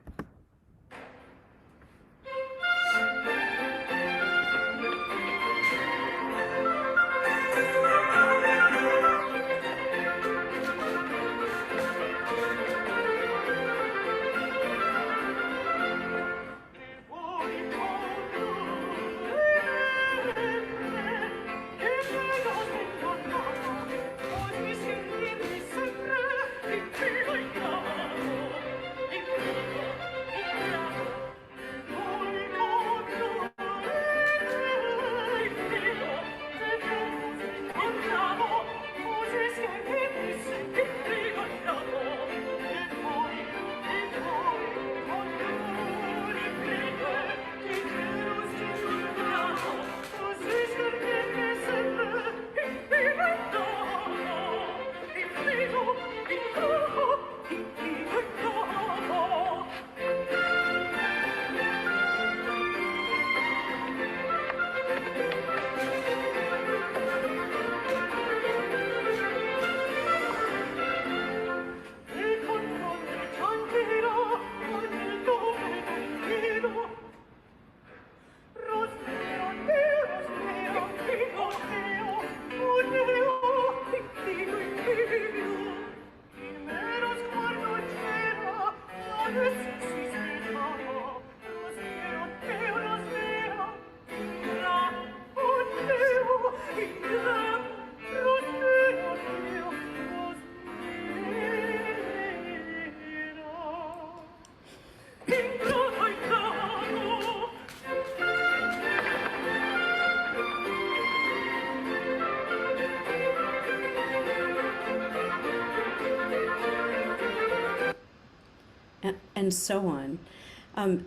And so on.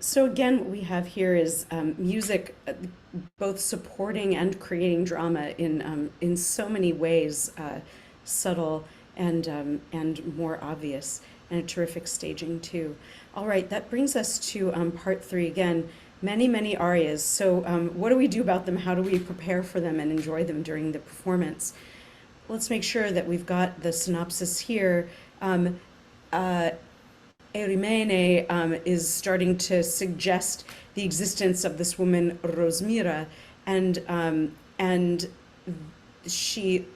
So again, what we have here is music both supporting and creating drama in so many ways, subtle and more obvious, and a terrific staging too. All right, that brings us to part three. Again, many arias. So what do we do about them? How do we prepare for them and enjoy them during the performance? Let's make sure that we've got the synopsis here. Erimene is starting to suggest the existence of this woman Rosmira, and she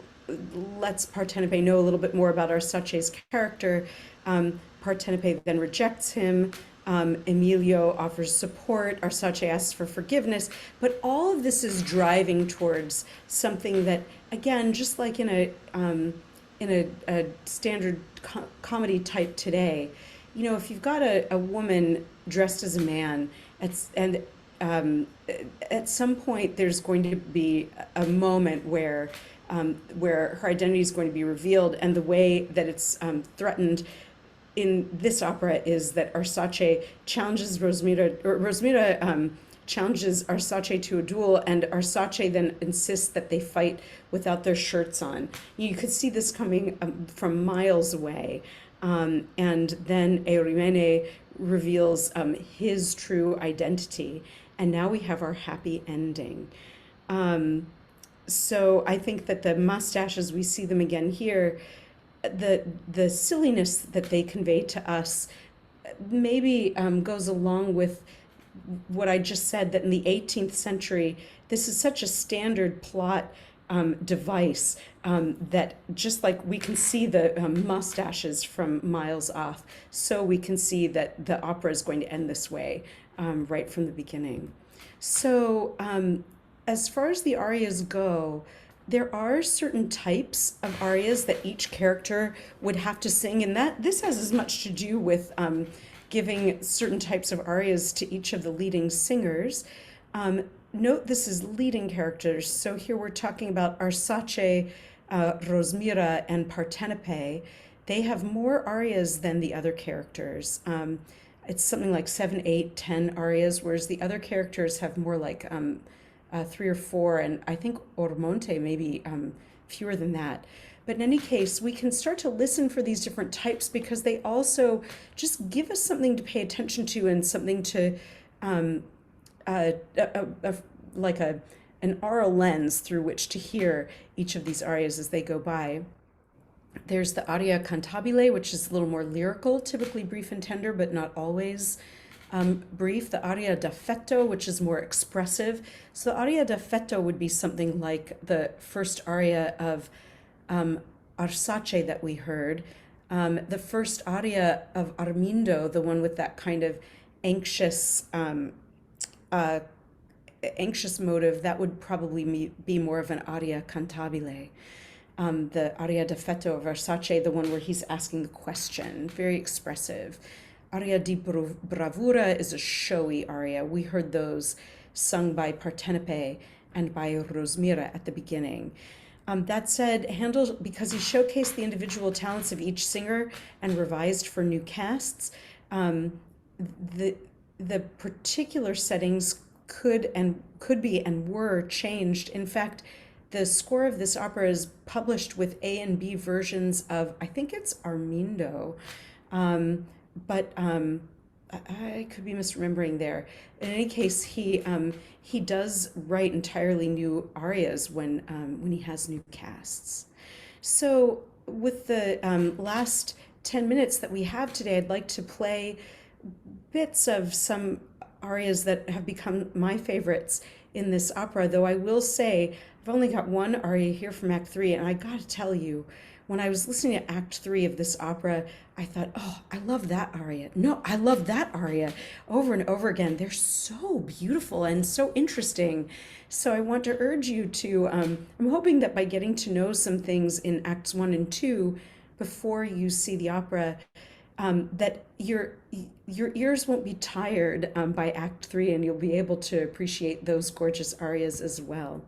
lets Partenope know a little bit more about Arsace's character. Partenope then rejects him. Emilio offers support. Arsace asks for forgiveness. But all of this is driving towards something that, again, just like in a standard comedy type today, you know, if you've got a woman dressed as a man, at some point there's going to be a moment where her identity is going to be revealed, and the way that it's threatened in this opera is that Arsace challenges Rosmira challenges Arsace to a duel, and Arsace then insists that they fight without their shirts on. You could see this coming from miles away. And then Erimene reveals his true identity, and now we have our happy ending. So I think that the mustaches, we see them again here, the silliness that they convey to us maybe goes along with what I just said, that in the 18th century, this is such a standard plot device that just like we can see the mustaches from miles off, so we can see that the opera is going to end this way right from the beginning. So, as far as the arias go, there are certain types of arias that each character would have to sing, and that this has as much to do with giving certain types of arias to each of the leading singers. Note this is leading characters, so here we're talking about Arsace, Rosmira, and Partenope. They have more arias than the other characters. It's something like 7, 8, 10 arias, whereas the other characters have more like 3 or 4, and I think Ormonte maybe fewer than that. But in any case, we can start to listen for these different types because they also just give us something to pay attention to and something to um, like an aural lens through which to hear each of these arias as they go by. There's the aria cantabile, which is a little more lyrical, typically brief and tender, but not always brief. The aria d'affetto, which is more expressive. So the aria d'affetto would be something like the first aria of Arsace that we heard. The first aria of Armindo, the one with that kind of anxious uh, anxious motive, that would probably be more of an aria cantabile. The aria d'affetto of Arsace, the one where he's asking the question, very expressive. Aria di bravura is a showy aria. We heard those sung by Partenope and by Rosmira at the beginning. That said, Handel, because he showcased the individual talents of each singer and revised for new casts, the particular settings could be and were changed. In fact, the score of this opera is published with A and B versions of, I think it's Armindo, but I could be misremembering there. In any case, he does write entirely new arias when he has new casts. So with the last 10 minutes that we have today, I'd like to play bits of some arias that have become my favorites in this opera, though I will say I've only got one aria here from Act 3, and I gotta tell you, when I was listening to Act 3 of this opera, I thought, oh, I love that aria. No, I love that aria over and over again. They're so beautiful and so interesting. So I want to urge you to, I'm hoping that by getting to know some things in Acts 1 and 2 before you see the opera, that your ears won't be tired by Act 3, and you'll be able to appreciate those gorgeous arias as well.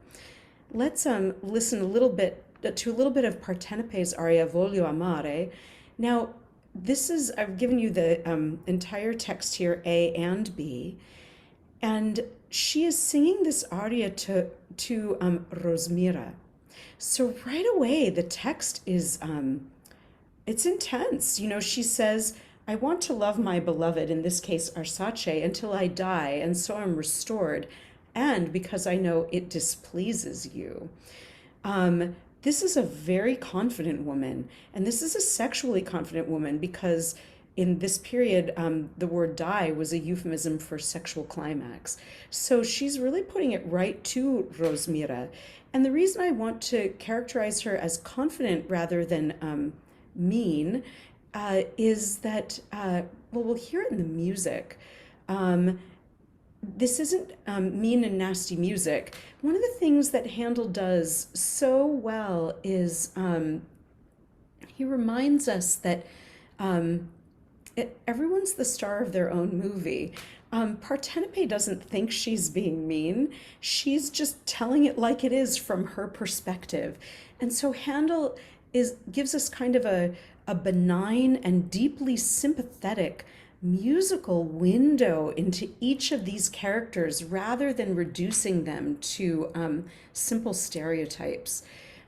Let's listen a little bit to a little bit of Partenope's aria Voglio amare. Now, this is, I've given you the entire text here, A and B, and she is singing this aria to Rosmira. So right away, the text is it's intense. You know, she says, I want to love my beloved, in this case Arsace, until I die, and so I'm restored, and because I know it displeases you. This is a very confident woman, and this is a sexually confident woman because in this period, the word die was a euphemism for sexual climax. So she's really putting it right to Rosmira. And the reason I want to characterize her as confident rather than mean is that, well, we'll hear it in the music. This isn't mean and nasty music. One of the things that Handel does so well is he reminds us that everyone's the star of their own movie. Partenope doesn't think she's being mean. She's just telling it like it is from her perspective. And so Handel gives us kind of a benign and deeply sympathetic musical window into each of these characters rather than reducing them to simple stereotypes.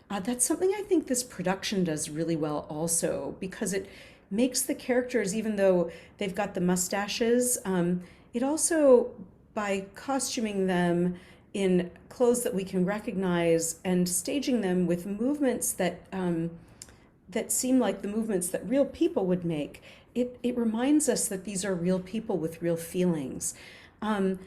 That's something I think this production does really well also, because it makes the characters, even though they've got the mustaches, it also, by costuming them in clothes that we can recognize and staging them with movements that that seem like the movements that real people would make, it reminds us that these are real people with real feelings. Um,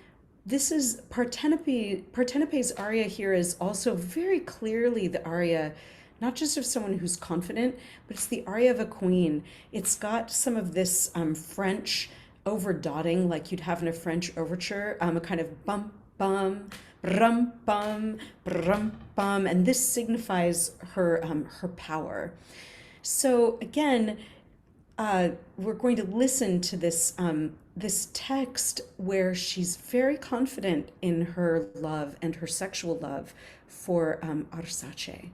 this is Partenope. Partenope's aria here is also very clearly the aria, not just of someone who's confident, but it's the aria of a queen. It's got some of this French overdotting, like you'd have in a French overture, a kind of bum bum, brum bum, brum bum, and this signifies her power. So again, we're going to listen to this text where she's very confident in her love and her sexual love for Arsace.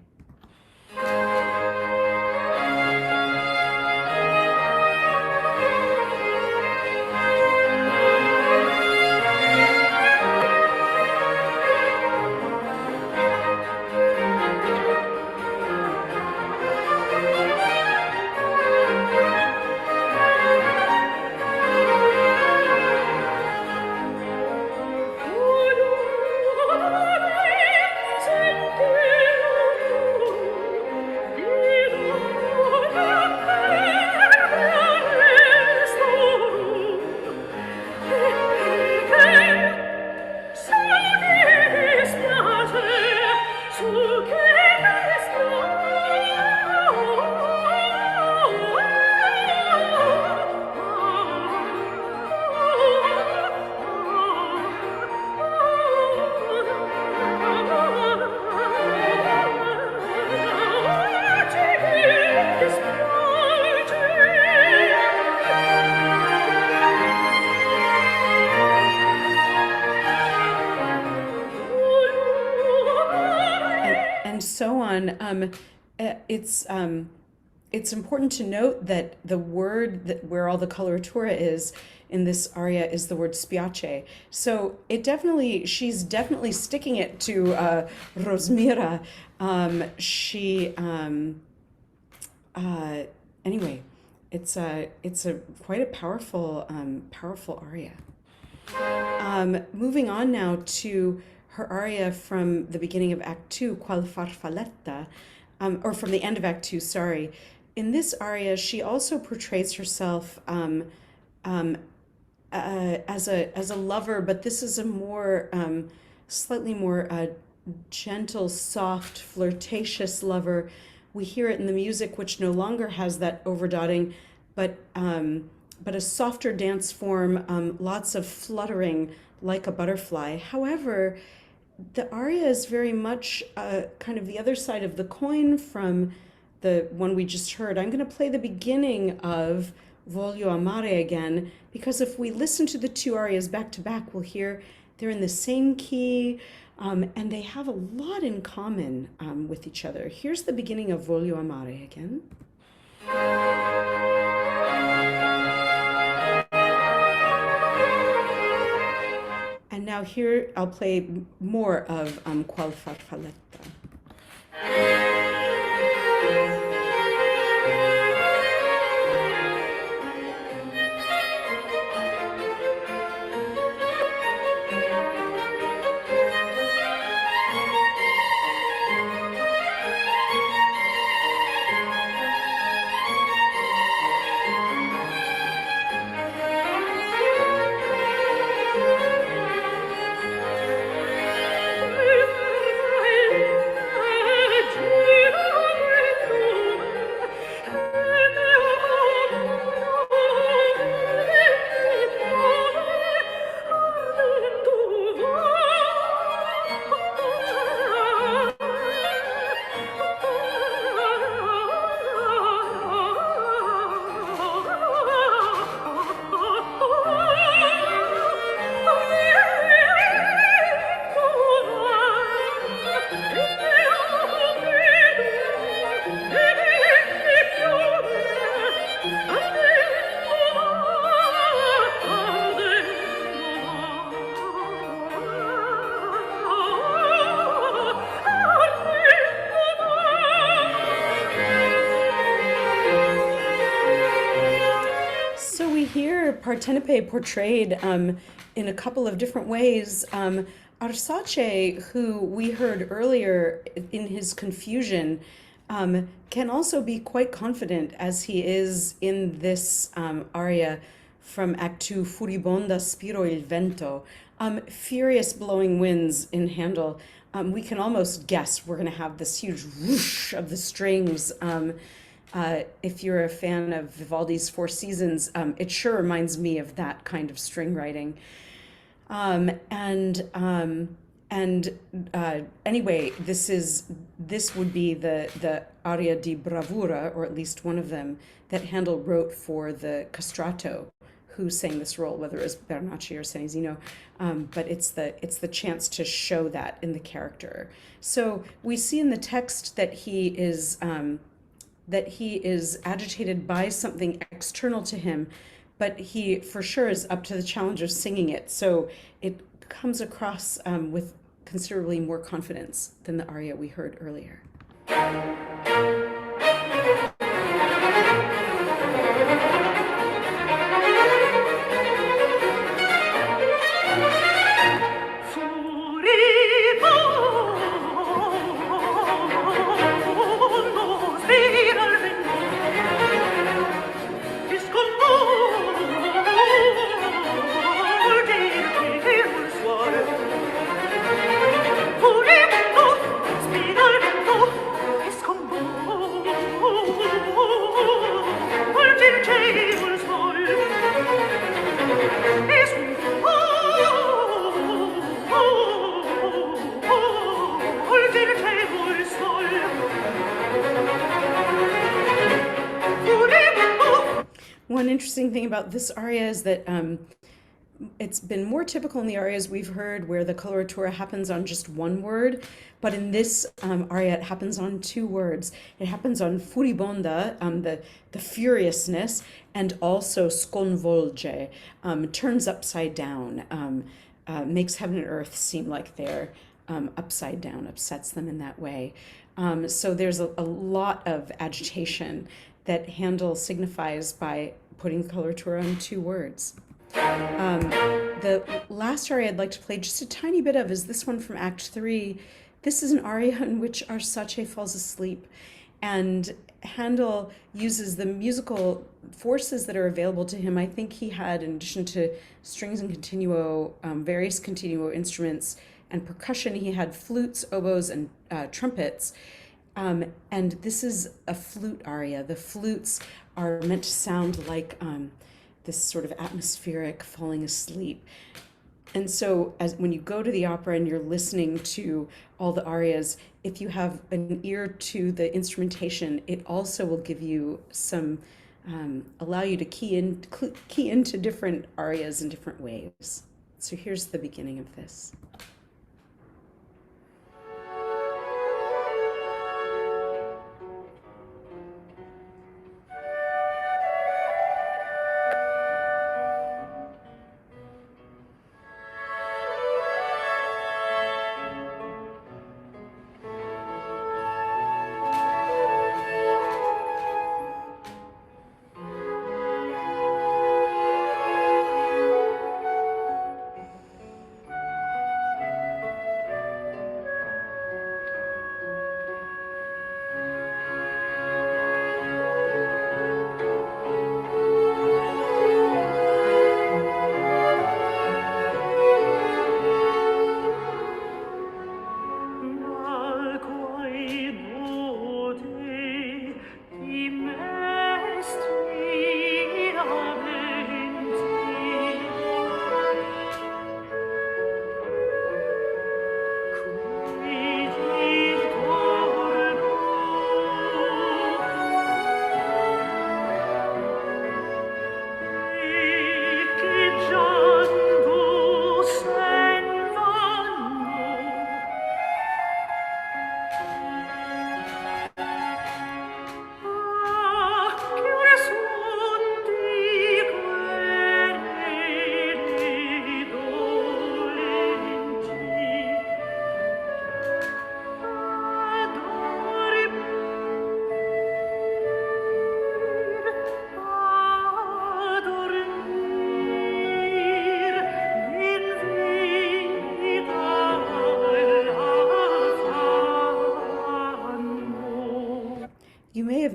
And so on. It's important to note that the word that where all the coloratura is in this aria is the word spiace. So she's definitely sticking it to Rosmira. Anyway, it's a quite a powerful aria. Moving on now to her aria from the beginning of Act 2, Qual Farfalletta, or from the end of Act 2, sorry. In this aria, she also portrays herself as a lover, but this is a slightly more gentle, soft, flirtatious lover. We hear it in the music, which no longer has that overdotting, but a softer dance form, lots of fluttering like a butterfly. However, the aria is very much kind of the other side of the coin from the one we just heard. I'm going to play the beginning of Voglio Amare again, because if we listen to the two arias back to back, we'll hear they're in the same key, and they have a lot in common with each other. Here's the beginning of Voglio Amare again. And now here I'll play more of Qual Farfalletta. Partenope portrayed in a couple of different ways. Arsace, who we heard earlier in his confusion, can also be quite confident, as he is in this aria from Act 2, Furibonda spiro il vento. Furious blowing winds in Handel. We can almost guess we're going to have this huge whoosh of the strings. If you're a fan of Vivaldi's Four Seasons, it sure reminds me of that kind of string writing. Um, and um, and anyway, this would be the aria di bravura, or at least one of them, that Handel wrote for the castrato, who sang this role, whether it was Bernacchi or Senesino. But it's the chance to show that in the character. So we see in the text that he is agitated by something external to him, but he for sure is up to the challenge of singing it. So it comes across with considerably more confidence than the aria we heard earlier. One interesting thing about this aria is that it's been more typical in the arias we've heard where the coloratura happens on just one word, but in this aria it happens on two words. It happens on furibonda, the furiousness, and also sconvolge, turns upside down, makes heaven and earth seem like they're upside down, upsets them in that way. So there's a lot of agitation that Handel signifies by putting coloratura on two words. The last aria I'd like to play just a tiny bit of is this one from Act 3. This is an aria in which Arsace falls asleep, and Handel uses the musical forces that are available to him. I think he had, in addition to strings and continuo, various continuo instruments and percussion, he had flutes, oboes, and trumpets. And this is a flute aria. The flutes are meant to sound like this sort of atmospheric falling asleep. And so when you go to the opera and you're listening to all the arias, if you have an ear to the instrumentation, it also will give you some, allow you to key into different arias in different ways. So here's the beginning of this.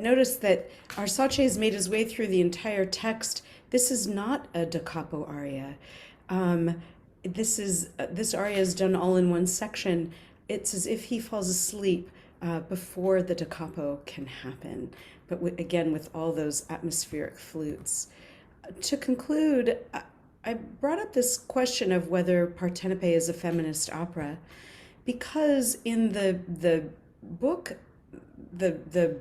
notice that Arsace has made his way through the entire text. This is not a da capo aria. Um, this aria is done all in one section. It's as if he falls asleep before the da capo can happen, but again with all those atmospheric flutes. To conclude, I brought up this question of whether Partenope is a feminist opera because in the book, the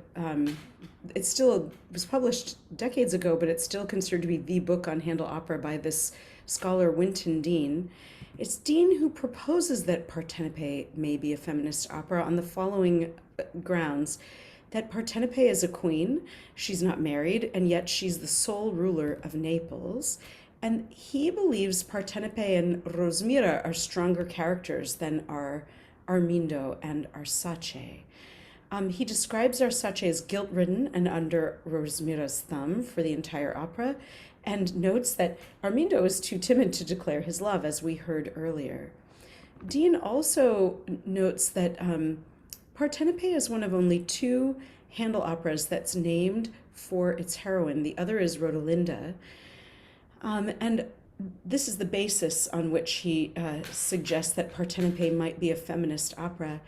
it still was published decades ago, but it's still considered to be the book on Handel opera by this scholar Winton Dean. It's Dean who proposes that Partenope may be a feminist opera on the following grounds: that Partenope is a queen, she's not married, and yet she's the sole ruler of Naples. And he believes Partenope and Rosmira are stronger characters than are Armindo and Arsace. He describes Arsace as guilt-ridden and under Rosmira's thumb for the entire opera, and notes that Armindo is too timid to declare his love, as we heard earlier. Dean also notes that Partenope is one of only two Handel operas that's named for its heroine. The other is Rodelinda. And this is the basis on which he suggests that Partenope might be a feminist opera.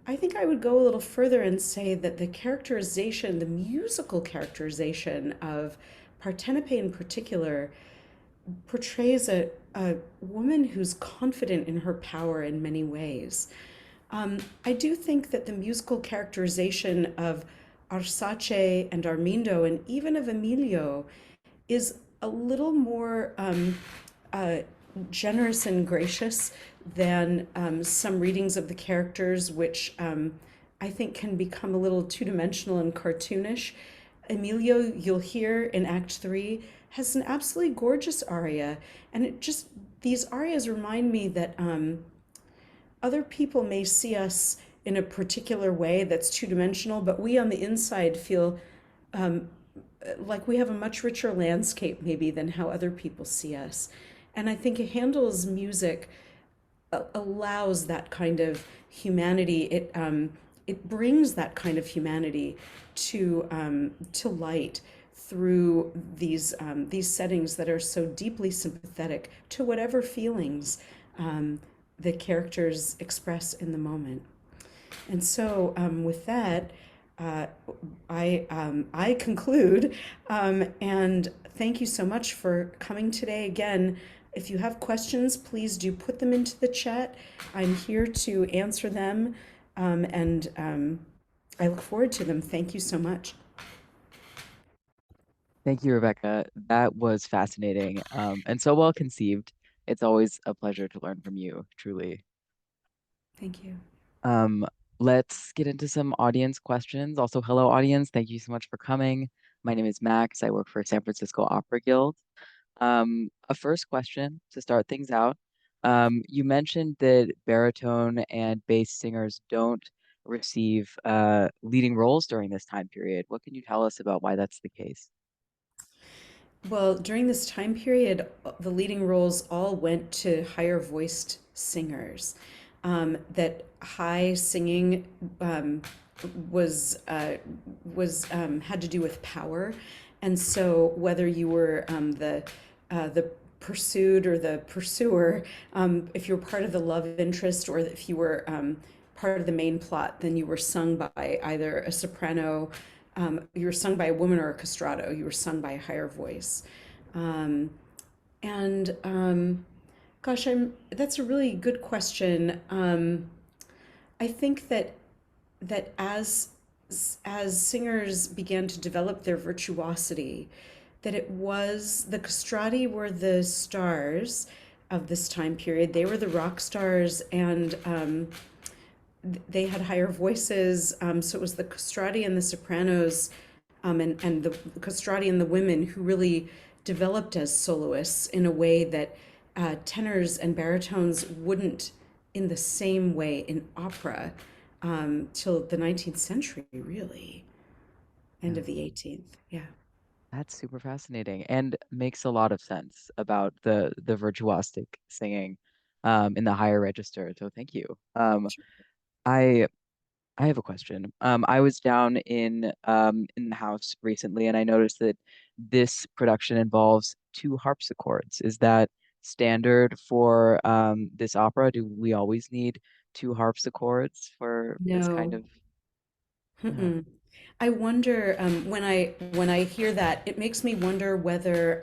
I think I would go a little further and say that the characterization, the musical characterization of Partenope in particular, portrays a woman who's confident in her power in many ways. I do think that the musical characterization of Arsace and Armindo, and even of Emilio, is a little more uh, generous and gracious than some readings of the characters, which I think can become a little two-dimensional and cartoonish. Emilio, you'll hear in Act 3, has an absolutely gorgeous aria, and these arias remind me that other people may see us in a particular way that's two-dimensional, but we on the inside feel um, like we have a much richer landscape maybe than how other people see us. And I think Handel's music allows that kind of humanity. It brings that kind of humanity to light through these settings that are so deeply sympathetic to whatever feelings the characters express in the moment. And so, with that, uh, I conclude, and thank you so much for coming today. Again, if you have questions, please do put them into the chat. I'm here to answer them, and I look forward to them. Thank you so much. Thank you, Rebecca. That was fascinating, and so well conceived. It's always a pleasure to learn from you, truly. Thank you. Um, let's get into some audience questions. Also, hello, audience. Thank you so much for coming. My name is Max. I work for San Francisco Opera Guild. A first question to start things out. You mentioned that baritone and bass singers don't receive leading roles during this time period. What can you tell us about why that's the case? Well, during this time period, the leading roles all went to higher voiced singers. That high singing was had to do with power, and so whether you were the pursued or the pursuer, if you were part of the love interest or if you were part of the main plot, then you were sung by either a soprano, you were sung by a woman, or a castrato. You were sung by a higher voice. Um, and Gosh, that's a really good question. I think that as singers began to develop their virtuosity, that it was the castrati were the stars of this time period. They were the rock stars, and they had higher voices. So it was the castrati and the sopranos, and the castrati and the women who really developed as soloists in a way that tenors and baritones wouldn't in the same way in opera till the 19th century, really, end Yeah, of the 18th. Yeah. that's super fascinating and makes a lot of sense about the virtuosic singing in the higher register. So thank you. I I have a question. I was down in the house recently, and I noticed that this production involves two harpsichords. Is that standard for this opera? Do we always need two harpsichords for this kind No. of? No. Mm-mm. I wonder when I hear that, it makes me wonder whether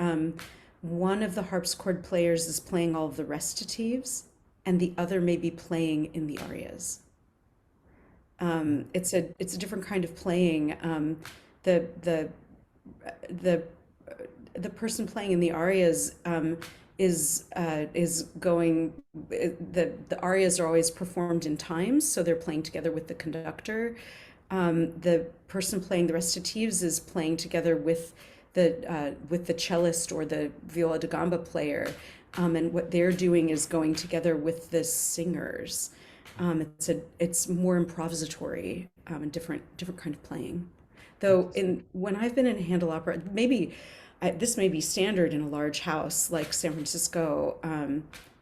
one of the harpsichord players is playing all of the recitatives and the other may be playing in the arias. It's a different kind of playing. The the the the person playing in the arias is going. The arias are always performed in times, so they're playing together with the conductor. The person playing the recitatives is playing together with the cellist or the viola da gamba player, and what they're doing is going together with the singers. It's more improvisatory and different kind of playing. Though Interesting. in when I've been in Handel opera, maybe this may be standard in a large house like San Francisco.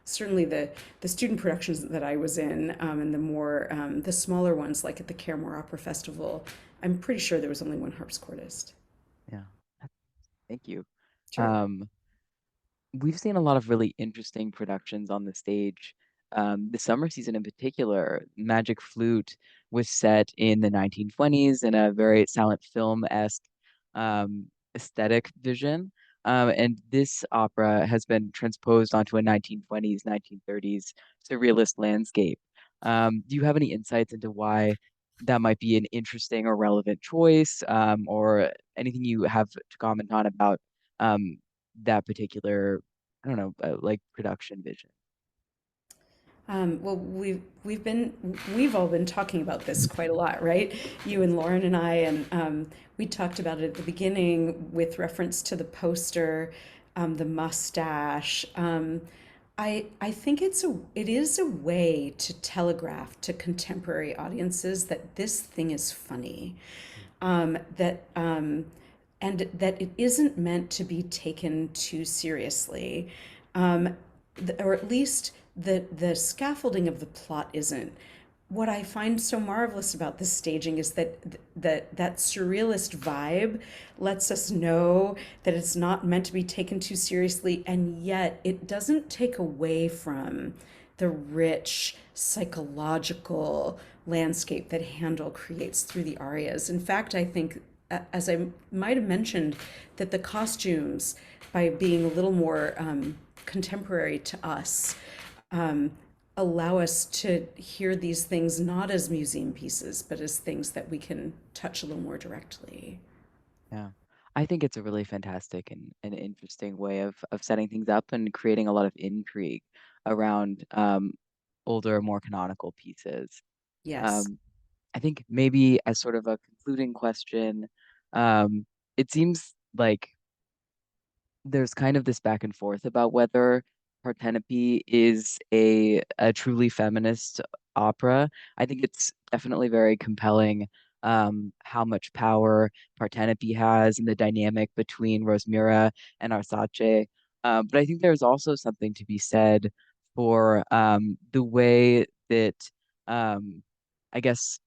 Certainly the student productions that I was in, and the smaller ones like at the Claremore Opera Festival, I'm pretty sure there was only one harpsichordist. Yeah. Thank you. Sure. Um, we've seen a lot of really interesting productions on the stage. The summer season in particular, Magic Flute was set in the 1920s in a very silent film-esque aesthetic vision. And this opera has been transposed onto a 1920s, 1930s surrealist landscape. Do you have any insights into why that might be an interesting or relevant choice, or anything you have to comment on about um, that particular, I don't know, like production vision? Well, we've all been talking about this quite a lot, right? You and Lauren and I, and we talked about it at the beginning with reference to the poster, the mustache. I think it is a way to telegraph to contemporary audiences that this thing is funny, that and that it isn't meant to be taken too seriously, or at least the scaffolding of the plot isn't. What I find so marvelous about this staging is that surrealist vibe lets us know that it's not meant to be taken too seriously, and yet it doesn't take away from the rich psychological landscape that Handel creates through the arias. In fact, I think, as I might have mentioned, that the costumes, by being a little more contemporary to us, um, allow us to hear these things not as museum pieces, but as things that we can touch a little more directly. Yeah. I think it's a really fantastic and interesting way of setting things up and creating a lot of intrigue around older, more canonical pieces. Yes. Um, I think maybe as sort of a concluding question, um, it seems like there's kind of this back and forth about whether Partenope is a truly feminist opera. I think it's definitely very compelling how much power Partenope has and the dynamic between Rosmira and Arsace. But I think there's also something to be said for the way that I guess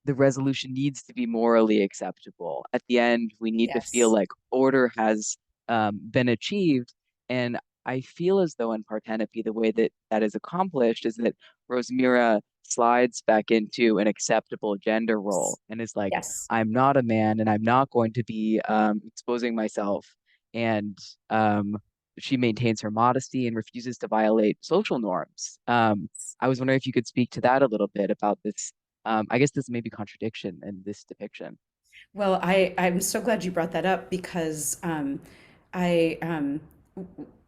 the resolution needs to be morally acceptable. At the end, we need to feel Yes. like order has been achieved. And I feel as though in Partenope, the way that that is accomplished is that Rosmira slides back into an acceptable gender role and is like, Yes. I'm not a man and I'm not going to be exposing myself. And she maintains her modesty and refuses to violate social norms. I was wondering if you could speak to that a little bit about this. I guess this may be contradiction in this depiction. Well, I'm so glad you brought that up because I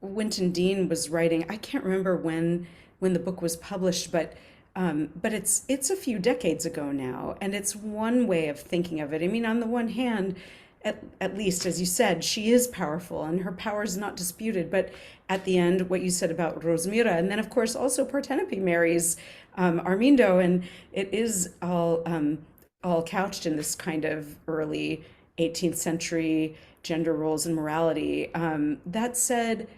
Winton Dean was writing. I can't remember when the book was published, but it's a few decades ago now, and it's one way of thinking of it. I mean, on the one hand, at least as you said, she is powerful, and her power is not disputed. But at the end, what you said about Rosmira, and then of course also Partenope marries Armindo, and it is all couched in this kind of early 18th century gender roles and morality. That said,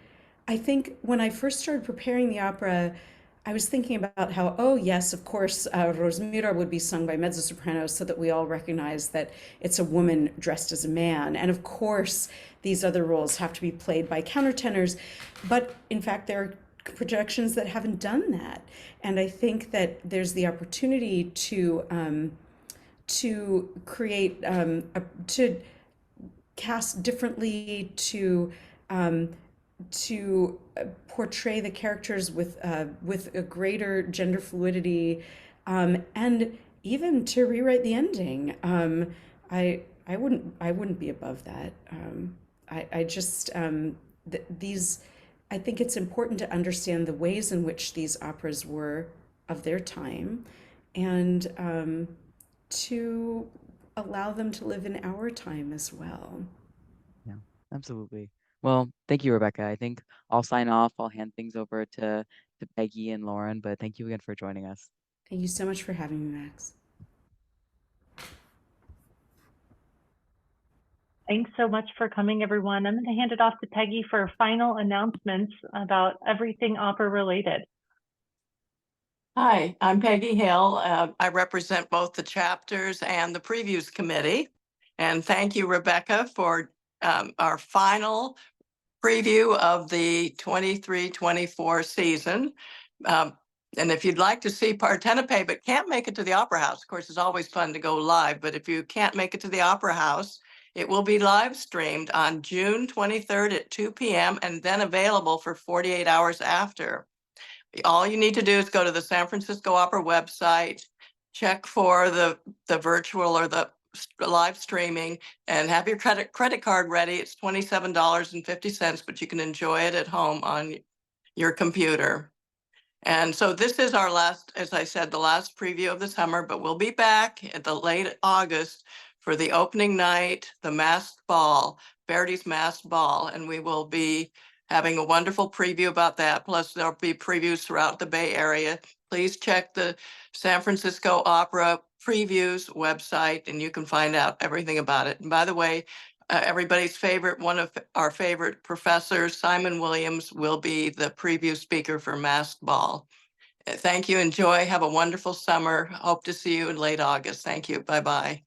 I think when I first started preparing the opera, I was thinking about how, oh, yes, of course, Rosmira would be sung by mezzo-sopranos so that we all recognize that it's a woman dressed as a man. And of course, these other roles have to be played by countertenors. But in fact, there are productions that haven't done that. And I think that there's the opportunity to create, to cast differently, um, to portray the characters with a greater gender fluidity, and even to rewrite the ending. I wouldn't be above that. I just these. I think it's important to understand the ways in which these operas were of their time, and to allow them to live in our time as well. Yeah, absolutely. Well, thank you, Rebecca. I think I'll sign off. I'll hand things over to Peggy and Lauren, but thank you again for joining us. Thank you so much for having me, Max. Thanks so much for coming, everyone. I'm going to hand it off to Peggy for final announcements about everything opera related. Hi, I'm Peggy Hill. I represent both the chapters and the previews committee. And thank you, Rebecca, for our final preview of the 23-24 season. And if you'd like to see Partenope but can't make it to the Opera House, of course, it's always fun to go live, but if you can't make it to the Opera House, it will be live streamed on June 23rd at 2 p.m. and then available for 48 hours after. All you need to do is go to the San Francisco Opera website, check for the virtual or the live streaming, and have your credit card ready. It's $27.50, but you can enjoy it at home on your computer. And so this is our last, as I said, the last preview of the summer, but we'll be back at the late August for the opening night, the masked ball, Verdi's masked ball, and we will be having a wonderful preview about that. Plus, there'll be previews throughout the Bay Area. Please check the San Francisco Opera previews website, and you can find out everything about it. And by the way, everybody's favorite, one of our favorite professors, Simon Williams, will be the preview speaker for Masked Ball. Thank you. Enjoy. Have a wonderful summer. Hope to see you in late August. Thank you. Bye-bye.